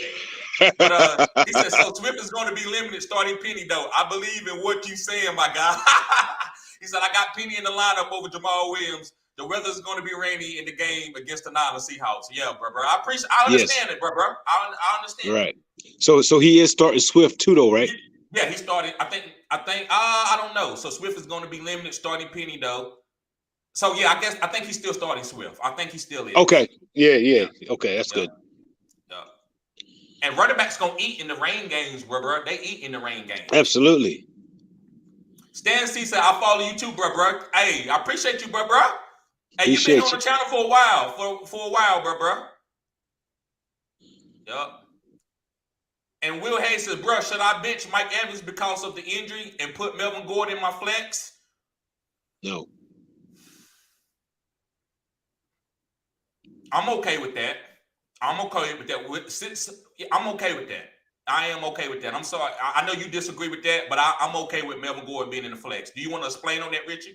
But he said, so Swift is going to be limited starting Penny though. I believe in what you saying, my guy. He said, I got Penny in the lineup over Jamal Williams. The weather's going to be rainy in the game against the Niners Seahawks. Yeah, bro. I understand it, bro. I understand. Right. So he is starting Swift too, though, right? Yeah, he started. I think. I don't know. So Swift is going to be limited starting Penny though. So yeah, I think he's still starting Swift. I think he still is. Okay. Yeah. Okay, that's good. Yeah. And running backs gonna eat in the rain games, bro. They eat in the rain games. Absolutely. Stan C said, I follow you too, bro. Hey, I appreciate you, bro. Hey, you've been on the channel for a while, bro. Yup. And Will Hayes says, bro, should I bench Mike Evans because of the injury and put Melvin Gordon in my flex? No. I'm okay with that. I'm okay with that. I am okay with that. I'm sorry. I know you disagree with that, but I'm okay with Melvin Gordon being in the flex. Do you want to explain on that, Richie?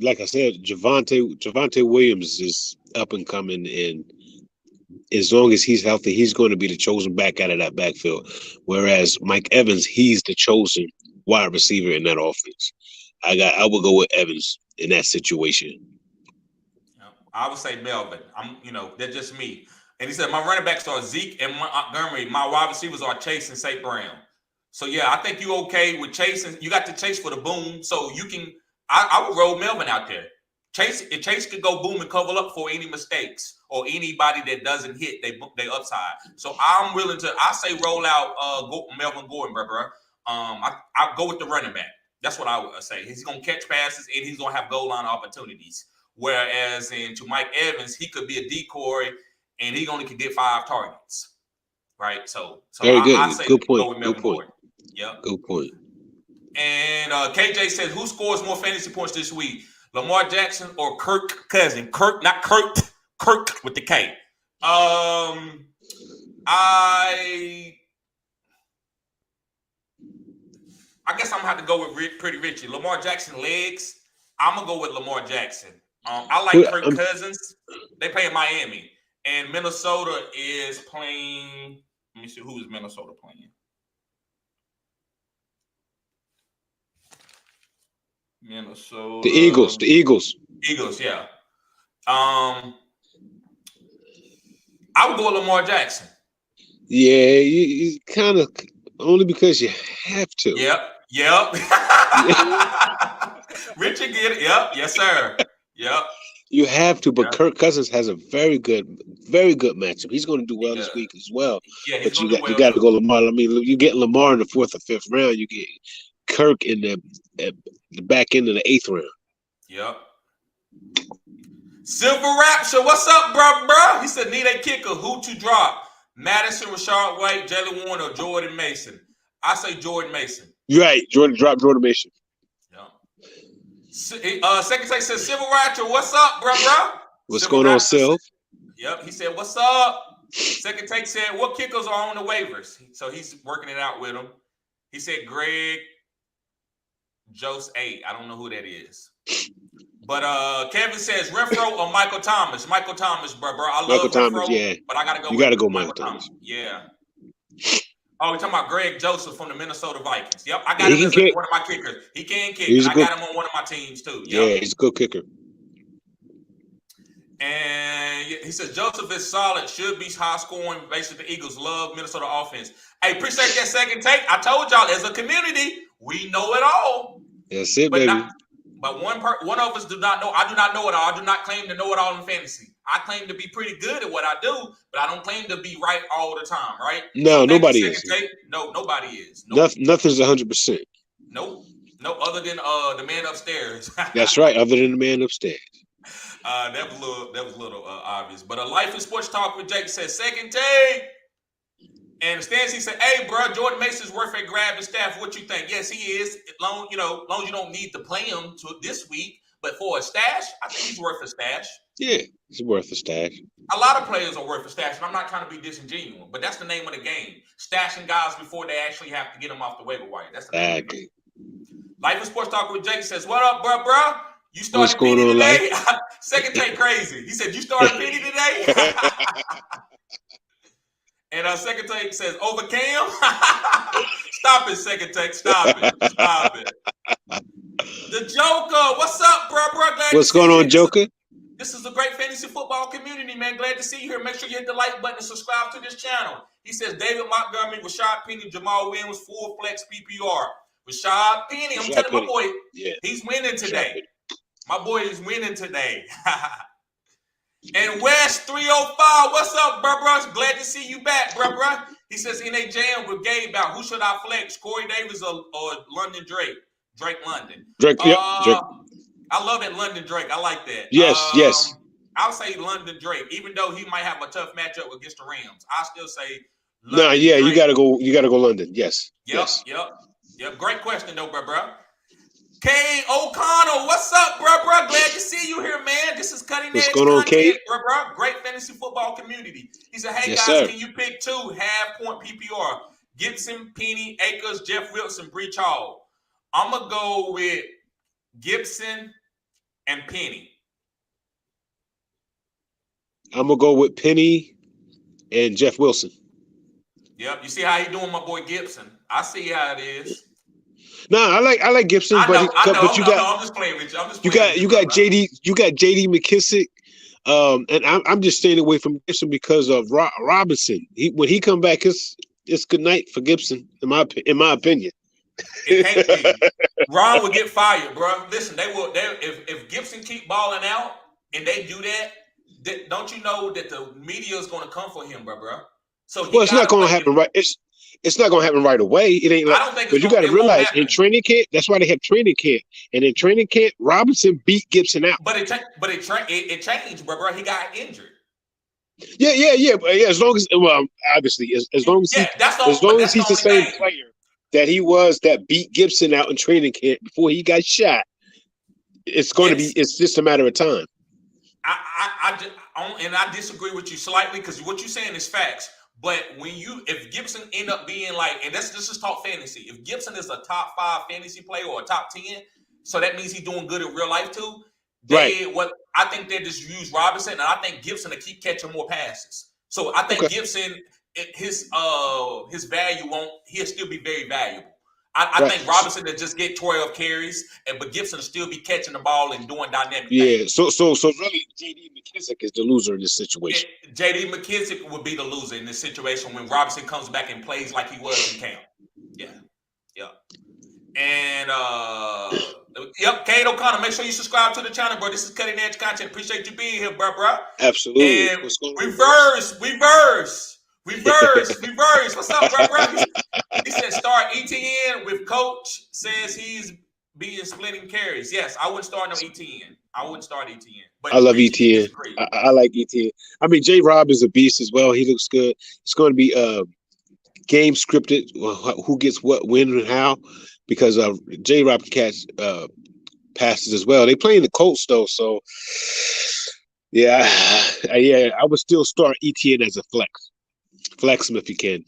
Like I said, Javonte Williams is up and coming, and as long as he's healthy, he's going to be the chosen back out of that backfield. Whereas Mike Evans, he's the chosen wide receiver in that offense. I would go with Evans in that situation. I would say Melvin. That's just me. And he said, my running backs are Zeke and Montgomery. My wide receivers are Chase and St. Brown. So, yeah, I think you're okay with Chase. And you got to Chase for the boom. So, you can – I would roll Melvin out there. If Chase could go boom and cover up for any mistakes or anybody that doesn't hit they upside. So, I'm willing to – I say roll out Melvin Gordon, bro. I'll go with the running back. That's what I would say. He's going to catch passes and he's going to have goal line opportunities. Whereas to Mike Evans, he could be a decoy and he only could get 5 targets. Right? So very good. I say good point. Go with Melvin Gordon. Yeah. Good point. And KJ says, who scores more fantasy points this week? Lamar Jackson or Kirk Cousin? Kirk, not Kurt. Kirk with the K. I guess I'm gonna have to go with Pretty Richie. Lamar Jackson legs. I'm gonna go with Lamar Jackson. I like Kirk Cousins. They play in Miami, and Minnesota is playing. Let me see who is Minnesota playing. Minnesota. The Eagles. Eagles, yeah. I would go with Lamar Jackson. Yeah, you kind of only because you have to. Yep. Richard get it. Yep. Yes, sir. Yep. You have to, but Kirk Cousins has a very good matchup. He's going to do well this week as well. Yeah, but you got to go Lamar. I mean, you get Lamar in the 4th or 5th round. You get Kirk in the back end of the 8th round. Yep. Silver Rapture, what's up, bro? He said, need a kicker. Who to drop? Madison, Rashard White, Jalen Warren, or Jordan Mason? I say Jordan Mason. You're right. Drop Jordan Mason. Yep. Second take says, Silver Rapture, what's up, bro? What's going on, Sil? Yep. He said, what's up? Second take said, what kickers are on the waivers? So he's working it out with him. He said, Greg Jose 8. I don't know who that is. But Kevin says Renfro or Michael Thomas. Michael Thomas, bro. I love Renfro, yeah. But I gotta go. You gotta go Michael Thomas. Yeah. Oh, we're talking about Greg Joseph from the Minnesota Vikings. Yep, I got him as one of my kickers. He can kick. I got him on one of my teams too. Yep. Yeah, he's a good kicker. And he says Joseph is solid. Should be high scoring. Basically, the Eagles love Minnesota offense. Hey, appreciate that second take. I told y'all, as a community, we know it all. That's it, baby. But one of us do not know. I do not know it all. I do not claim to know it all in fantasy. I claim to be pretty good at what I do, but I don't claim to be right all the time, right? No, nobody is. No, nobody is. Nope. Nothing's 100%. Nope. No, other than the man upstairs. That's right. Other than the man upstairs. That was a little obvious. But a Life in Sports Talk with Jake says second take. And Stancy said, "Hey, bro, Jordan Mason's worth a grab and staff. What you think?" Yes, he is. Long as you don't need to play him this week, but for a stash, I think he's worth a stash. Yeah, he's worth a stash. A lot of players are worth a stash, and I'm not trying to be disingenuous, but that's the name of the game: stashing guys before they actually have to get them off the waiver wire. That's the name of the game. Life in Sports Talk with Jake says, "What up, bro? You started Penny today." Second take crazy. He said, "You started Penny today." And our second take says, over Cam? Stop it, second take. Stop it. The Joker. What's up, bro? What's going on, Joker? This is a great fantasy football community, man. Glad to see you here. Make sure you hit the like button and subscribe to this channel. He says, David Montgomery, Rashad Penny, Jamal Williams, full flex PPR. Rashad Penny. I'm telling my boy, he's winning today. My boy is winning today. And West 305, what's up, bro? Glad to see you back, bro. He says, in a jam with Gabe out, who should I flex? Corey Davis or London Drake? Drake London. Drake. Drake. I love that London Drake. I like that. Yes. I'll say London Drake, even though he might have a tough matchup against the Rams. I still say London Drake. You gotta go London. Yes. Yep. Great question though, bro. Kay O'Connell, what's up, bro? Glad to see you here, man. This is cutting edge content, bro. Great fantasy football community. He said, hey, guys, can you pick 2 half-point PPR? Gibson, Penny, Akers, Jeff Wilson, Breach Hall. I'm going to go with Gibson and Penny. I'm going to go with Penny and Jeff Wilson. Yep. You see how he doing, my boy Gibson? I see how it is. No, I like Gibson, but you got. I'm just playing with you. You got JD McKissick, and I'm just staying away from Gibson because of Robinson. When he come back, it's good night for Gibson, in my opinion. It can't be. Ron will get fired, bro. Listen, if Gibson keep balling out and they do that, don't you know that the media is going to come for him, bro? So it's not going to happen right. It's not going to happen right away. It ain't like, I don't think but you got to realize in training camp, that's why they have training camp. And in training camp, Robinson beat Gibson out. But it changed, bro. He got injured. Yeah. But as long as, obviously, as long as he's the same player that he was that beat Gibson out in training camp before he got shot, it's going to be. It's just a matter of time. I disagree with you slightly because what you're saying is facts. But if Gibson end up being like, and let's just talk fantasy. If Gibson is a top 5 fantasy player or a top 10, so that means he's doing good in real life too. I think they just use Robinson, and I think Gibson to keep catching more passes. So I think Gibson, his value he'll still be very valuable. I think Robinson will just get 12 carries, but Gibson will still be catching the ball and doing dynamic things. So really, J.D. McKissick is the loser in this situation. J.D. McKissick would be the loser in this situation when Robinson comes back and plays like he was in camp. Yeah. And Kate O'Connor, make sure you subscribe to the channel, bro. This is cutting edge content. Appreciate you being here, bro. Absolutely. And reverse. Reverse. What's up, bro? He said start ETN with coach says he's being splitting carries. Yes, I wouldn't start no ETN. I wouldn't start ETN. But I love Richie, you ETN. disagree. I like ETN. I mean, J. Rob is a beast as well. He looks good. It's going to be game scripted. Who gets what, when, and how? Because J. Rob can catch passes as well. They playing the Colts though, so yeah, I would still start ETN as a flex. Flex him if you can.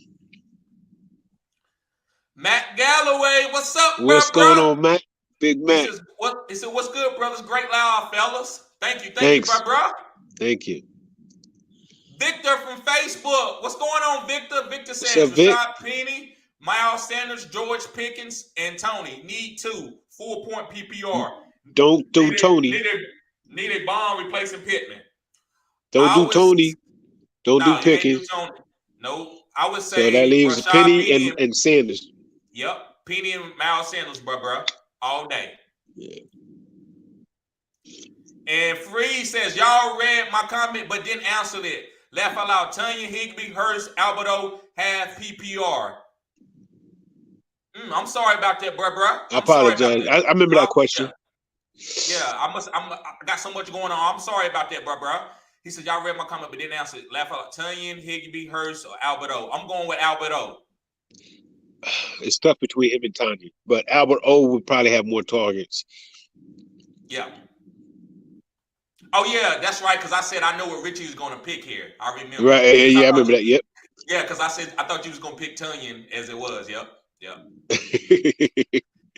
Matt Galloway, what's up, What's bro? going on, Matt? Big Matt. He said, what's good, brothers? Great loud, fellas. Thank you, Thanks. bro. Thank you. Victor from Facebook. What's going on, Victor? Victor What's says up, Vic? Rashad Penny, Miles Sanders, George Pickens, and Tony need 2 4-point PPR. Don't do Tony. Need a bomb replacing Pittman. Don't do Tony. Don't do Pickens. No, I would say so that leaves Rashad Penny and Sanders. Yep, Penny and Miles Sanders, bro, all day. Yeah. And Free says y'all read my comment but didn't answer it. Left out Tanya Higbee, Hurst, Alberto have PPR. I'm sorry about that, bro. I apologize. I remember that question. Yeah, I got so much going on. I'm sorry about that, bro. He said y'all read my comment but didn't answer it. Left out Tanya Higbee, Hurst, or Alberto. I'm going with Alberto. It's tough between him and Tanya, but Albert O would probably have more targets. Yeah. Oh yeah, that's right. Because I said I know what Richie was going to pick here. I remember. Right? Yeah, I remember that. Yep. Yeah, because I said I thought you was going to pick Tunyon as it was. Yep.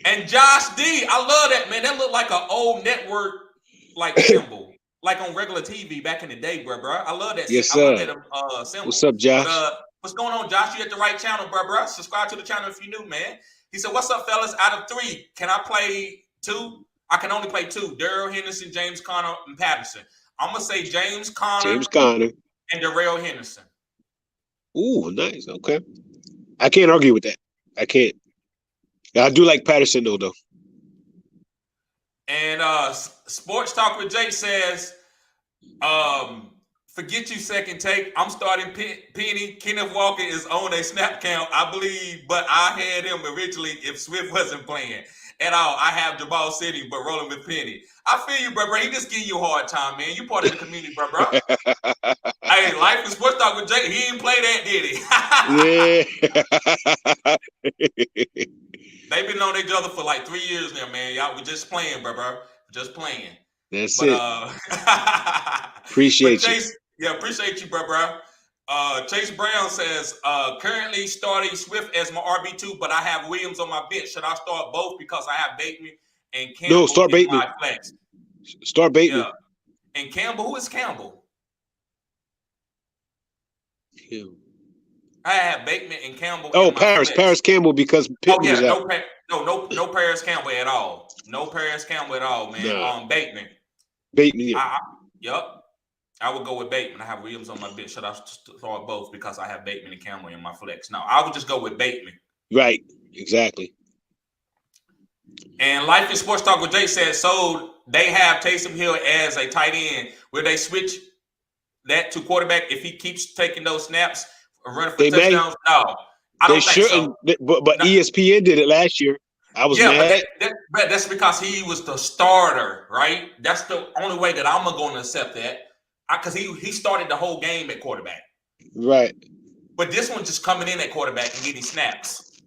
And Josh D, I love that, man. That looked like an old network like symbol, like on regular TV back in the day, bro. I love that. Yes, sir. I love that symbol. What's up, Josh? But, what's going on, Josh? You at the right channel, bro. Subscribe to the channel if you're new, man. He said, "What's up, fellas? Out of 3, can I play 2? I can only play 2. Darrell Henderson, James Conner, and Patterson. I'm gonna say James Conner, and Darrell Henderson. Ooh, nice. Okay, I can't argue with that. I can't. I do like Patterson though. And Sports Talk with Jake says, forget you second take. I'm starting Penny. Kenneth Walker is on a snap count, I believe, but I had him originally if Swift wasn't playing at all. I have Jamal sitting, but rolling with Penny. I feel you, bro. He just giving you a hard time, man. You part of the community, bro. Hey, life is Sports Talk with Jake. He didn't play that, did he? Yeah. They've been on each other for like 3 years now, man. Y'all, we just playing, bro. Just playing. That's it. Appreciate you. Yeah, appreciate you, bro. Chase Brown says, currently starting Swift as my RB2, but I have Williams on my bench. Should I start both because I have Bateman and Campbell? No, start Bateman. Start Bateman. Yeah. And Campbell, who is Campbell? Yeah. I have Bateman and Campbell. Oh, Paris Campbell because Pittman was out. No Paris Campbell at all. No Paris Campbell at all, man. No. Bateman. Yeah. Yep. I would go with Bateman. I have Williams on my bench. Should I start both because I have Bateman and Campbell in my flex? No, I would just go with Bateman. Right. Exactly. And Life in Sports Talk with Jay said, so they have Taysom Hill as a tight end. Will they switch that to quarterback if he keeps taking those snaps, running for touchdowns? No, I don't think so. But no. ESPN did it last year. I was mad. But that's because he was the starter, right? That's the only way that I'm going to accept that. Because he started the whole game at quarterback. Right. But this one just coming in at quarterback and getting snaps.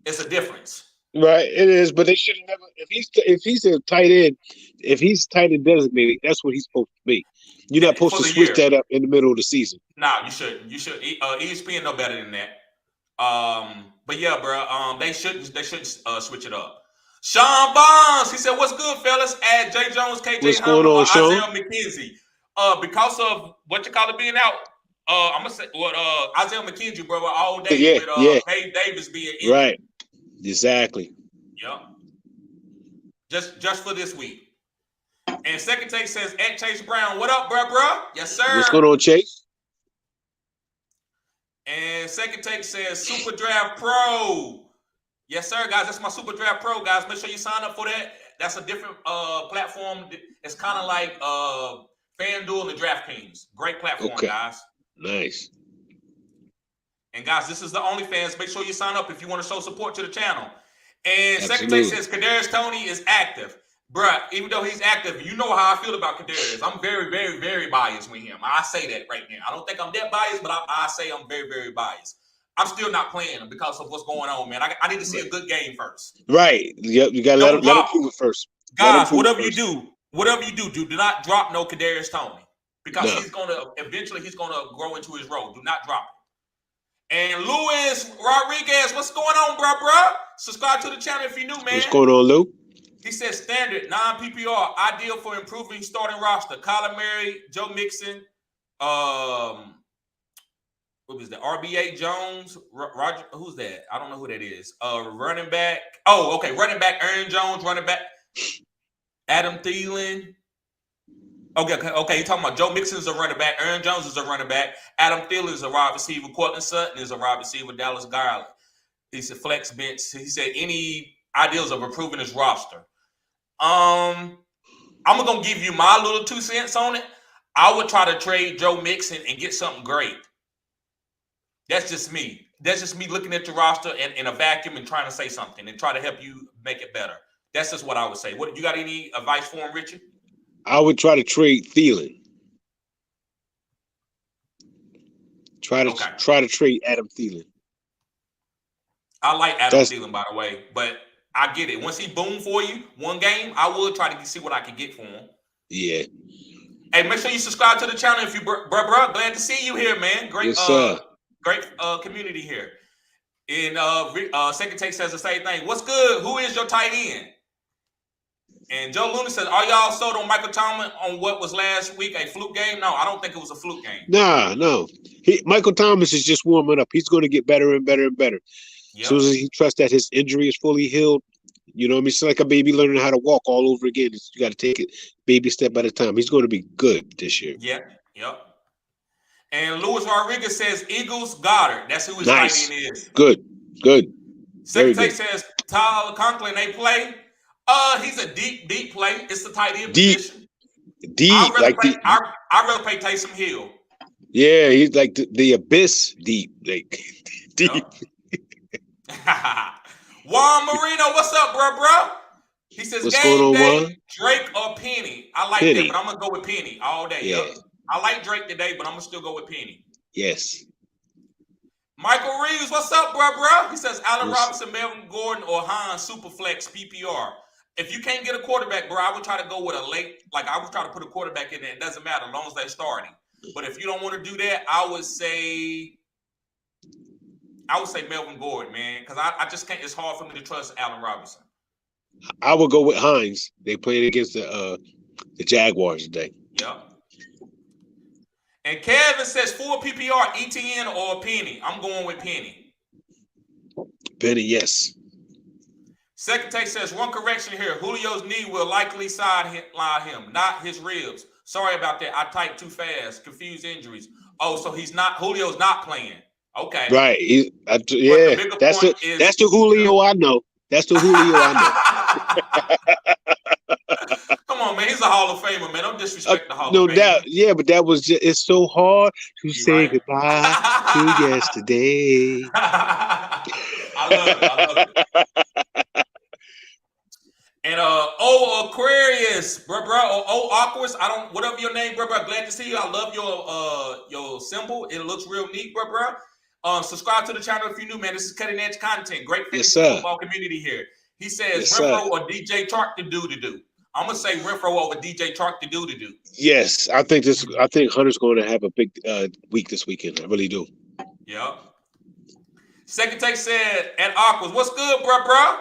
It's a difference. Right, it is, but they should have never. If he's a tight end, if he's tight end designated, that's what he's supposed to be. You're not supposed to switch that up in the middle of the season. No, you shouldn't. You should. ESPN know better than that. But yeah, bro. They shouldn't switch it up. Sean Bonds, he said, "What's good, fellas?" Add Jay Jones, KJ Humble, or Isaiah McKenzie. Because of what you call it being out. I'm gonna say what Isaiah McKenzie, bro, all day with Dave Davis being injured. Right. Exactly. Yep. Just for this week. And second take says at Chase Brown, what up, bro? Yes, sir. What's going on, Chase? And second take says Super Draft Pro. Yes, sir, guys. That's my Super Draft Pro, guys. Make sure you sign up for that. That's a different platform. It's kind of like FanDuel and DraftKings. Great platform, guys. Nice. And guys, this is the OnlyFans. Make sure you sign up if you want to show support to the channel. And Absolutely. Secretary says Kadarius Toney is active. Bruh, even though he's active, you know how I feel about Kadarius. I'm very, very, very biased with him. I say that right now. I don't think I'm that biased, but I say I'm very, very biased. I'm still not playing him because of what's going on, man. I need to see a good game first. Right. Yep. You got to let him prove it first. Guys, whatever you do, do not drop no Kadarius Toney because he's gonna grow into his role. Do not drop it. And Luis Rodriguez, what's going on, bro? Subscribe to the channel if you're new, man. What's going on, Lou? He says standard non-PPR, ideal for improving starting roster. Kyler Murray, Joe Mixon, what was that? RBA Jones, Roger. Who's that? I don't know who that is. Running back. Oh, okay. Running back Aaron Jones. Running back Adam Thielen. Okay. You're talking about Joe Mixon is a running back. Aaron Jones is a running back. Adam Thielen is a wide receiver. Cortland Sutton is a wide receiver. Dallas Garland. He said flex bench. He said any ideas of improving his roster. I'm gonna give you my little 2 cents on it. I would try to trade Joe Mixon and get something great. That's just me. That's just me looking at the roster in a vacuum and trying to say something and try to help you make it better. That's just what I would say. What you got any advice for him, Richie? I would try to trade Thielen. Try to trade Adam Thielen. I like Adam Thielen, by the way, but I get it. Once he boom for you one game, I would try to see what I can get for him. Yeah. Hey, make sure you subscribe to the channel if you, bro. Glad to see you here, man. Great, great community here. And Second Take says the same thing. What's good? Who is your tight end? And Joe Looney says, are y'all sold on Michael Thomas on what was last week a fluke game? No, I don't think it was a fluke game. No. Michael Thomas is just warming up. He's going to get better and better and better. Yep. As soon as he trusts that his injury is fully healed, you know what I mean? It's like a baby learning how to walk all over again. You got to take it baby step at a time. He's going to be good this year. Yep. And Luis Rodriguez says Eagles Goddard. That's who his tight end is. Good. Second Take says Tyler Conklin, they play. He's a deep play. It's the tight end position. I'd rather play Taysom Hill. Yeah, he's like the abyss deep. Like deep. Juan Marino, what's up, bro? He says, what's going on, day, Juan? Drake or Penny? I like that, but I'm going to go with Penny all day. Yeah. I like Drake today, but I'm going to still go with Penny. Yes. Michael Reeves, what's up, bro? He says, Allen Robinson, Melvin Gordon, or Hines, Superflex, PPR. If you can't get a quarterback, bro, I would try to go with I would try to put a quarterback in there. It doesn't matter as long as they're starting. But if you don't want to do that, I would say Melvin Gordon, man, because I just can't. It's hard for me to trust Allen Robinson. I would go with Hines. They played against the Jaguars today. Yep. And Kevin says full PPR, ETN or Penny. I'm going with Penny. Penny, yes. Second Take says one correction here. Julio's knee will likely sideline him, not his ribs. Sorry about that. I typed too fast. Confused injuries. Oh, so Julio's not playing. Okay. Right. That's the Julio I know. That's the Julio I know. Come on, man. He's a Hall of Famer, man. Don't disrespect the Hall of Famer. No doubt. Yeah, but that was it's so hard to say goodbye to yesterday. I love it. And Aquarius, bro, or Aquarius, whatever your name, bro. Glad to see you. I love your symbol. It looks real neat, bro. Subscribe to the channel if you're new, man. This is cutting edge content. Great fantasy football community here. He says Renfro or DJ Chark to do. I'm gonna say Renfro over DJ Chark to do. Yes, I think Hunter's going to have a big week this weekend. I really do. Yeah. Second Take said at Aquas, what's good, bro?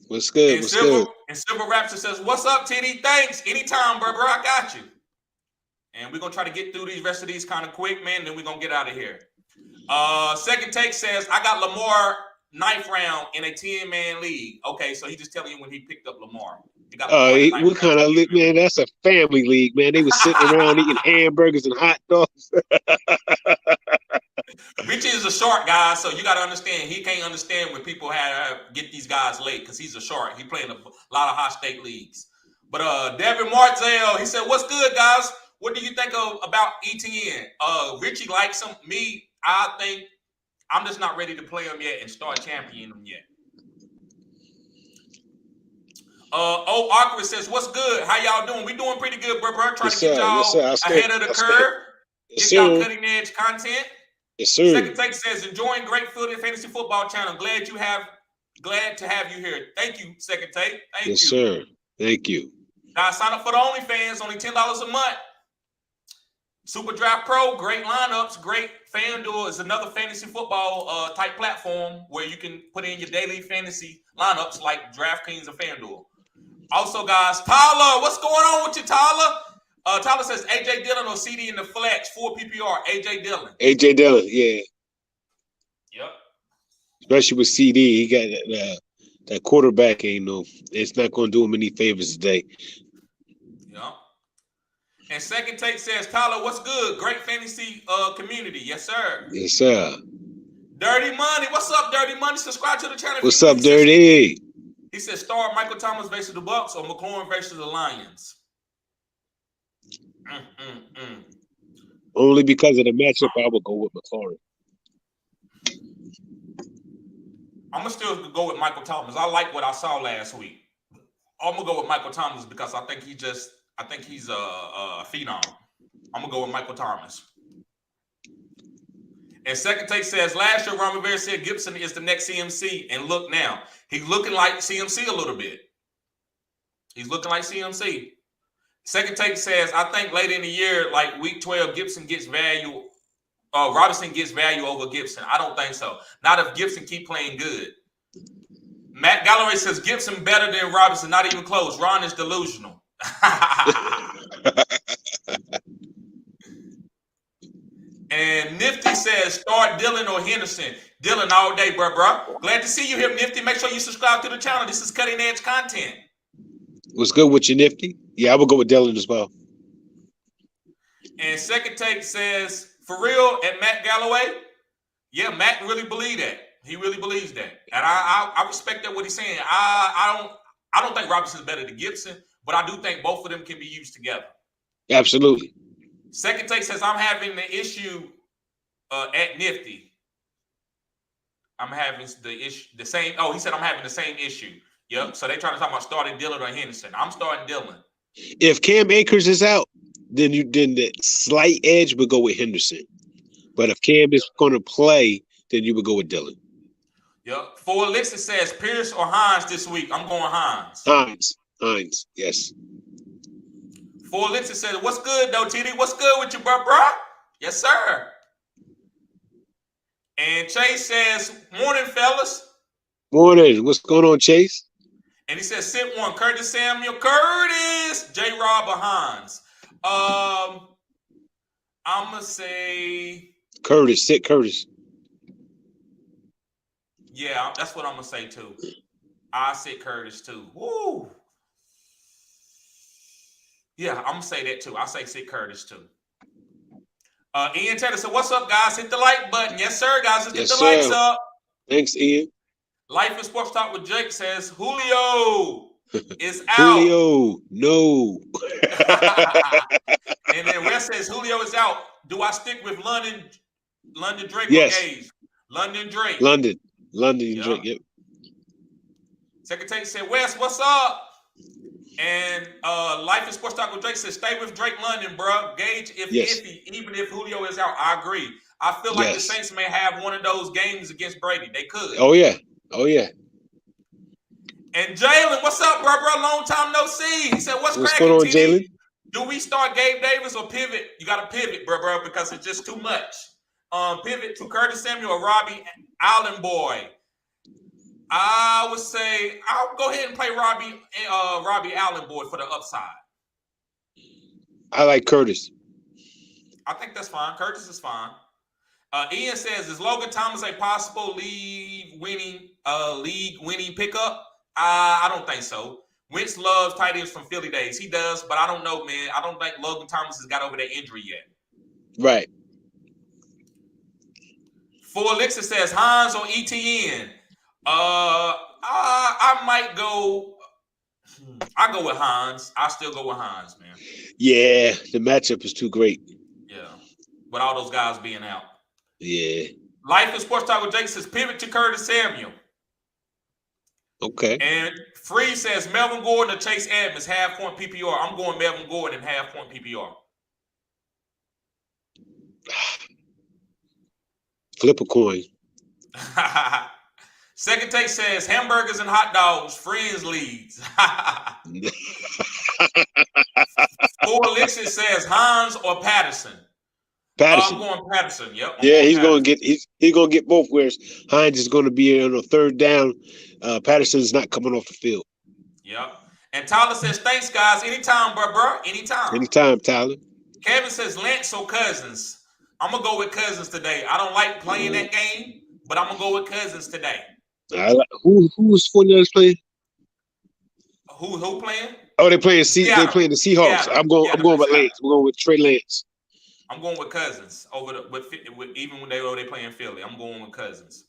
What's good? And Silver Raptor says, what's up, TD? Thanks. Anytime, bro. I got you. And we're going to try to get through the rest of these kind of quick, man. Then we're going to get out of here. Second Take says, I got Lamar 9th round in a 10-man league. Okay, so he's just telling you when he picked up Lamar. What kind of league, man? That's a family league, man. They was sitting around eating hamburgers and hot dogs. Richie is a short guy, so you got to understand. He can't understand when people get these guys late because he's a short. He playing a lot of high-stake leagues. But Devin Martell, he said, what's good, guys? What do you think about ETN? Richie likes him. Me, I think I'm just not ready to play them yet and start championing them yet. Awkward says, "What's good? How y'all doing? We doing pretty good, bro. Trying to get y'all ahead of the curve. Get y'all cutting edge content." Yes, sir. Second Take says, "Enjoying great food and fantasy football channel. Glad to have you here. Thank you, Second Take. Thank you. Yes, sir. Thank you. Guys, sign up for the OnlyFans. Only $10 a month. Super Draft Pro, great lineups, great FanDuel is another fantasy football type platform where you can put in your daily fantasy lineups like DraftKings and FanDuel. Also, guys, Tyler, what's going on with you, Tyler? Tyler says AJ Dillon or CD in the flex, 4 PPR. AJ Dillon. AJ Dillon, yeah. Yep. Especially with CD, he got that quarterback. It's not going to do him any favors today. Yep. And Second Take says, Tyler, what's good? Great fantasy community. Yes, sir. Yes, sir. Dirty Money. What's up, Dirty Money? Subscribe to the channel. What's up, Dirty? He says, start Michael Thomas versus the Bucks or McLaurin versus the Lions. Only because of the matchup, I would go with McLaurin. I'm going to still go with Michael Thomas. I like what I saw last week. I'm going to go with Michael Thomas because I think he's a phenom. I'm going to go with Michael Thomas. And Second Take says, last year, Ron Rivera said Gibson is the next CMC. And look now. He's looking like CMC a little bit. He's looking like CMC. Second Take says, I think later in the year, like week 12, Gibson gets value. Robinson gets value over Gibson. I don't think so. Not if Gibson keep playing good. Matt Galloway says Gibson better than Robinson. Not even close. Ron is delusional. And Nifty says, start Dillon or Henderson. Dillon all day, bro. Glad to see you here, Nifty. Make sure you subscribe to the channel. This is cutting edge content. What's good with you, Nifty? Yeah, I would go with Dillon as well. And Second Take says, for real, at Matt Galloway, yeah, Matt really believe that. He really believes that. And I respect that what he's saying. I don't think Robinson's better than Gibson, but I do think both of them can be used together. Absolutely. Second Take says, I'm having the issue at Nifty. I'm having the same. Oh, he said I'm having the same issue. Yep. So they're trying to talk about starting Dillon or Henderson. I'm starting Dillon. If Cam Akers is out, then the slight edge would go with Henderson. But if Cam is going to play, then you would go with Dillon. Yep. For Alexa says Pierce or Hines this week. I'm going Hines. Hines. Yes. For Alexa says, what's good though, TD? What's good with you, bro? Yes, sir. And Chase says, morning, fellas. Morning. What's going on, Chase? And he says, sit one. Curtis Samuel. Curtis. J-Rob or Hines. I'm going to say. Curtis. Sit Curtis. Yeah, that's what I'm going to say, too. I sit Curtis, too. Woo. Yeah, I'm going to say that, too. I say sit Curtis, too. Ian Taylor said, what's up, guys? Hit the like button. Yes, sir, guys. Let's get the likes up. Thanks, Ian. Life and Sports Talk with Jake says, Julio is out. Julio, no. And then Wes says, Julio is out. Do I stick with London Drake yes. or Gage? London Drake. London Drake, yep. Second Take said, Wes, what's up? And Life and Sports Talk with Drake says, stay with Drake London, bro. Gage, iffy, even if Julio is out. I agree. I feel like the Saints may have one of those games against Brady. They could. Oh, yeah. And Jalen, what's up, bro? Long time no see. He said, what's going on, Jalen? Do we start Gabe Davis or pivot? You got to pivot, bro, because it's just too much. Pivot to Curtis Samuel or Robbie Allen boy. I would say I'll go ahead and play Robbie Allen boy for the upside. I like Curtis. I think that's fine. Curtis is fine. Ian says, is Logan Thomas a possible league winning pickup? I don't think so. Wentz loves tight ends from Philly days. He does, but I don't know, man. I don't think Logan Thomas has got over that injury yet. Right. For Alexa says, Hines or ETN? I might go. I go with Hines. I still go with Hines, man. Yeah, the matchup is too great. Yeah, with all those guys being out. Yeah. Life is Sports Talk with Jake says pivot to Curtis Samuel. Okay. And Free says Melvin Gordon or Chase Edmonds, half-point PPR. I'm going Melvin Gordon, half-point PPR. Flip a coin. Second Take says hamburgers and hot dogs, friends leads. Full Elixir says Hines or Patterson. Patterson. I'm going Patterson. Yep. He's gonna get both. Whereas Hines is gonna be on a third down. Patterson's not coming off the field. Yep. And Tyler says, thanks, guys. Anytime, bro. Anytime. Anytime, Tyler. Kevin says Lance or Cousins. I'm gonna go with Cousins today. I don't like playing that game, but I'm gonna go with Cousins today. Who's 49ers playing? Who playing? Oh, they're playing they're playing the Seahawks. Seattle. I'm going with Lance. I'm going with Trey Lance. I'm going with Cousins with even when they playing Philly. I'm going with Cousins.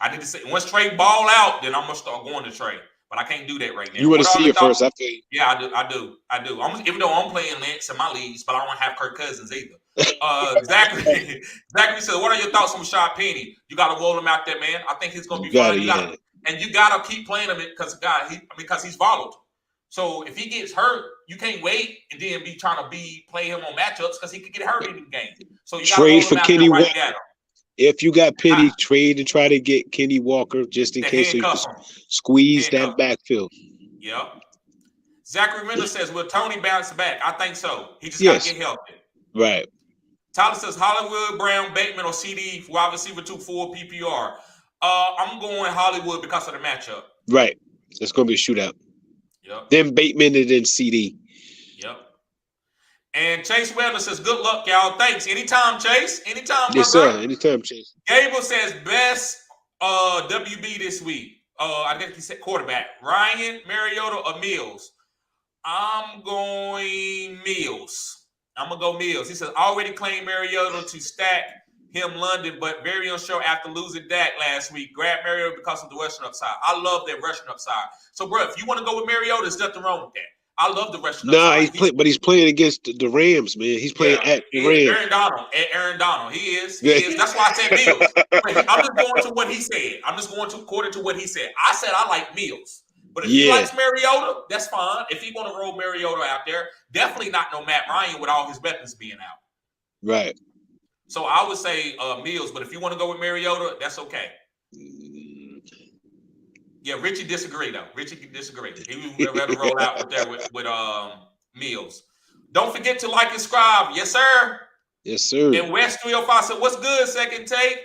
I need to say once Trey ball out, then I'm gonna start going to Trey. But I can't do that right now. You want to see it first? I feel you. Yeah, I do. Even though I'm playing Lance in my leagues, but I don't have Kirk Cousins either. Zachary said, "What are your thoughts on Rashad Penny? You got to roll him out there, man. I think he's going to be fine. And you got to keep playing him because he's volatile. So if he gets hurt, you can't wait and then be trying to play him on matchups because he could get hurt in the game. So you got to roll him out Kenny there Walker. If you got Penny, trade to try to get Kenny Walker just in case you squeeze that backfield. Yep. Zachary Miller says, will Tony bounce back? I think so. He just got to get healthy. Right. Tyler says, Hollywood, Brown, Bateman, or CD, wide receiver 2 for PPR. I'm going Hollywood because of the matchup. Right. It's going to be a shootout. Yep. Then Bateman and then CD. Yep. And Chase Weller says, good luck, y'all. Thanks. Anytime, Chase. Anytime, yes, sir. Anytime, Chase. Gable says, best WB this week. I think he said quarterback. Ryan, Mariota, or Mills? I'm going Mills. I'm going to go Mills. He says, already claimed Mariota to stack him London, but very unsure after losing Dak last week. Grab Mariota because of the rushing upside. I love that rushing upside. So, bro, if you want to go with Mariota, there's nothing wrong with that. I love the rushing upside. He's playing against the Rams, man. He's playing at the Rams. Aaron Donald. He is. That's why I said Mills. I'm just going to what he said. I'm just going to according to what he said. I said I like Mills. But if he likes Mariota, that's fine. If he want to roll Mariota out there, definitely not no Matt Ryan with all his weapons being out. Right. So I would say Mills, but if you want to go with Mariota, that's okay. Yeah, Richie disagree though. Richie disagree. He would rather roll out with Mills. Don't forget to like and subscribe. Yes, sir. Yes, sir. And West 305 said, "What's good, Second Take?"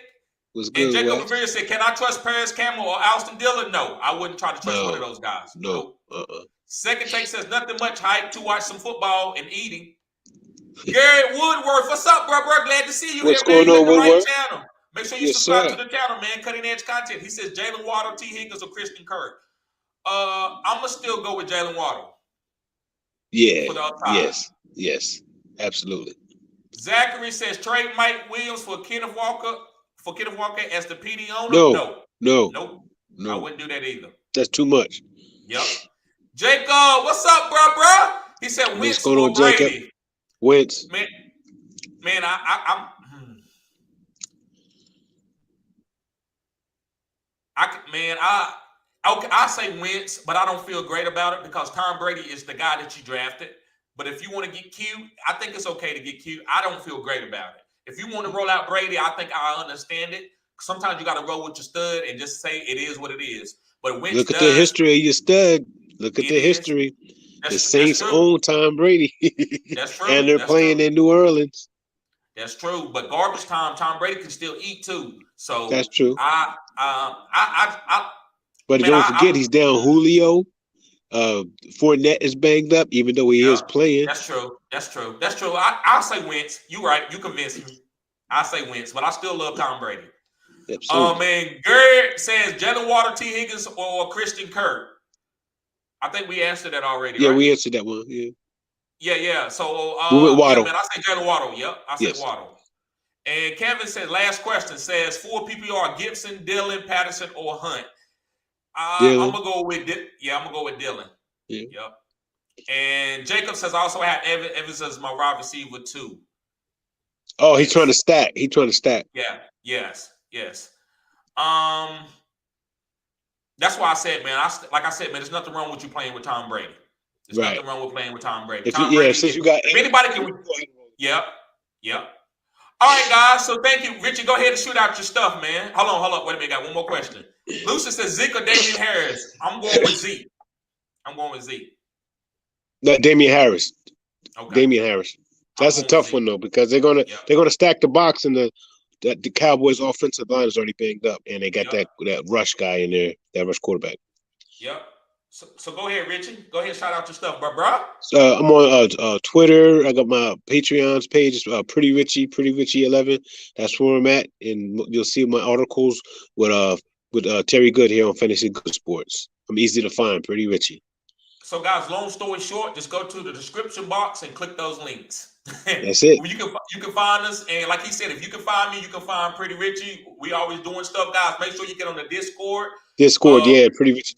What's good? And Jacob Rivera said, "Can I trust Paris Campbell or Austin Dillon?" No, I wouldn't try to trust one of those guys. No. Second Take says, "Nothing much hype to watch some football and eating." Garrett Woodworth, what's up, bro? Glad to see you. What's going on, Woodworth? Channel. Make sure you subscribe to the channel, man. Cutting edge content. He says Jalen Waddle, T. Higgins, or Christian Kirk. I'm gonna still go with Jalen Waddle. Yeah. Yes. Absolutely. Zachary says trade Mike Williams for Kenneth Walker as the PD owner. No. I wouldn't do that either. That's too much. Yep. Jacob, what's up, bro? He said Wentz for Brady. Wentz. Man, I say Wentz, but I don't feel great about it because Tom Brady is the guy that you drafted. But if you want to get cute, I think it's okay to get cute. I don't feel great about it. If you want to roll out Brady, I think I understand it. Sometimes you got to roll with your stud and just say it is what it is. But Wentz look at the history of your stud. Look at the history. The Saints own Tom Brady. That's true. And they're playing in New Orleans. That's true. But garbage time, Tom Brady can still eat too. So that's true. But man, don't forget, he's down Julio. Fournette is banged up, even though he is playing. That's true. I'll say Wentz. You're right. You convinced me. I say Wentz, but I still love Tom Brady. Absolutely. Man, Garrett says Jalen Waddle, T. Higgins, or Christian Kirk. I think we answered that already. Yeah, right? we answered that one. Yeah. So we went Waddle. Man, I say Jalen Waddle. Yep, I say Waddle. And Kevin said, last question says, for PPR, Gibson, Dillon, Patterson, or Hunt. I'm gonna go with Dillon. Yeah. Yep. And Jacob says I also have Evans as my wide receiver too. Oh, he's trying to stack. Yeah. Yes. Yes. That's why I said, man. Like I said, man. There's nothing wrong with you playing with Tom Brady. There's nothing wrong with playing with Tom Brady. Tom Brady. Since you got if anybody can. Yep. All right, guys. So thank you, Richie. Go ahead and shoot out your stuff, man. Hold on. Wait a minute. Got one more question. Lucy says Zeke or Damian Harris. I'm going with Zeke. No, Damian Harris. Okay. Damian Harris. That's a tough one though, because they're gonna stack the box, and the Cowboys' offensive line is already banged up, and they got that rush guy in there, that rush quarterback. Yep. So go ahead, Richie. Go ahead, shout out your stuff, bro. I'm on Twitter. I got my Patreon's page, PrettyRichie 11. That's where I'm at, and you'll see my articles with Terry Good here on Fantasy Good Sports. I'm easy to find, Pretty Richie. So, guys, long story short, just go to the description box and click those links. That's it. You can find us, and like he said, if you can find me, you can find Pretty Richie. We always doing stuff, guys. Make sure you get on the Discord. Pretty Richie.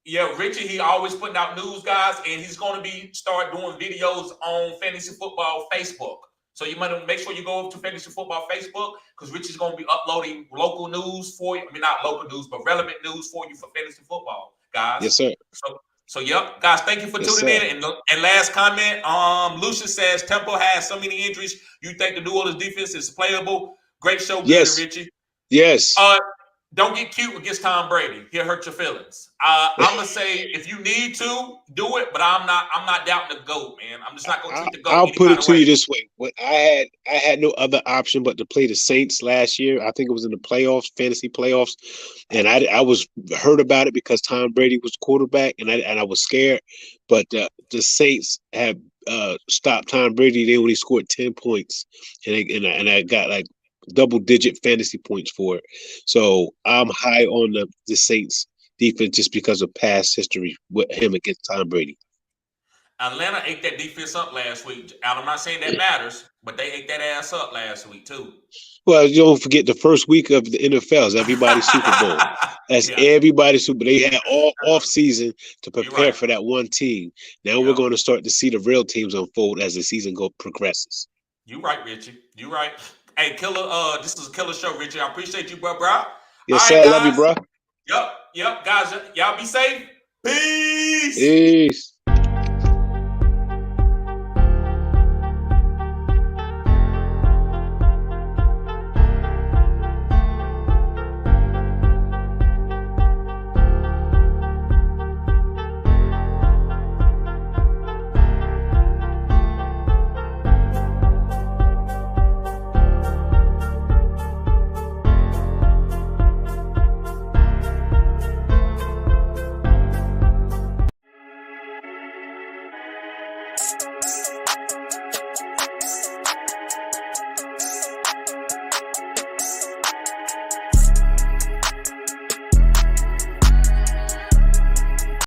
Yeah, Richie. He always putting out news, guys, and he's going to start doing videos on Fantasy Football Facebook. So you might make sure you go to Fantasy Football Facebook, because Richie's going to be uploading local news for you. I mean, not local news, but relevant news for you for Fantasy Football, guys. Yes, sir. So yep, guys, thank you for tuning in. And last comment, Lucius says Temple has so many injuries. You think the New Orleans defense is playable? Great show, yes, Richie. Yes. Don't get cute against Tom Brady. He'll hurt your feelings. I'm gonna say if you need to do it, but I'm not doubting the GOAT, man. I'm just not gonna treat the GOAT. I'll put it to you this way: I had no other option but to play the Saints last year. I think it was in the playoffs, fantasy playoffs, and I was heard about it because Tom Brady was quarterback, and I was scared. But the Saints have stopped Tom Brady. They only scored 10 points, and I got like double-digit fantasy points for it. So I'm high on the Saints defense just because of past history with him against Tom Brady. Atlanta ate that defense up last week. I'm not saying that matters, but they ate that ass up last week too. Well, you don't forget the first week of the NFL is everybody's Super Bowl. That's everybody's Super Bowl. They had all off season to prepare for that one team. Now we're going to start to see the real teams unfold as the season progresses. You're right, Richie. You're right. Hey, killer! This is a killer show, Richie. I appreciate you, bro. Yes, sir. I love you, bro. Yep, guys. Y'all be safe. Peace. Peace.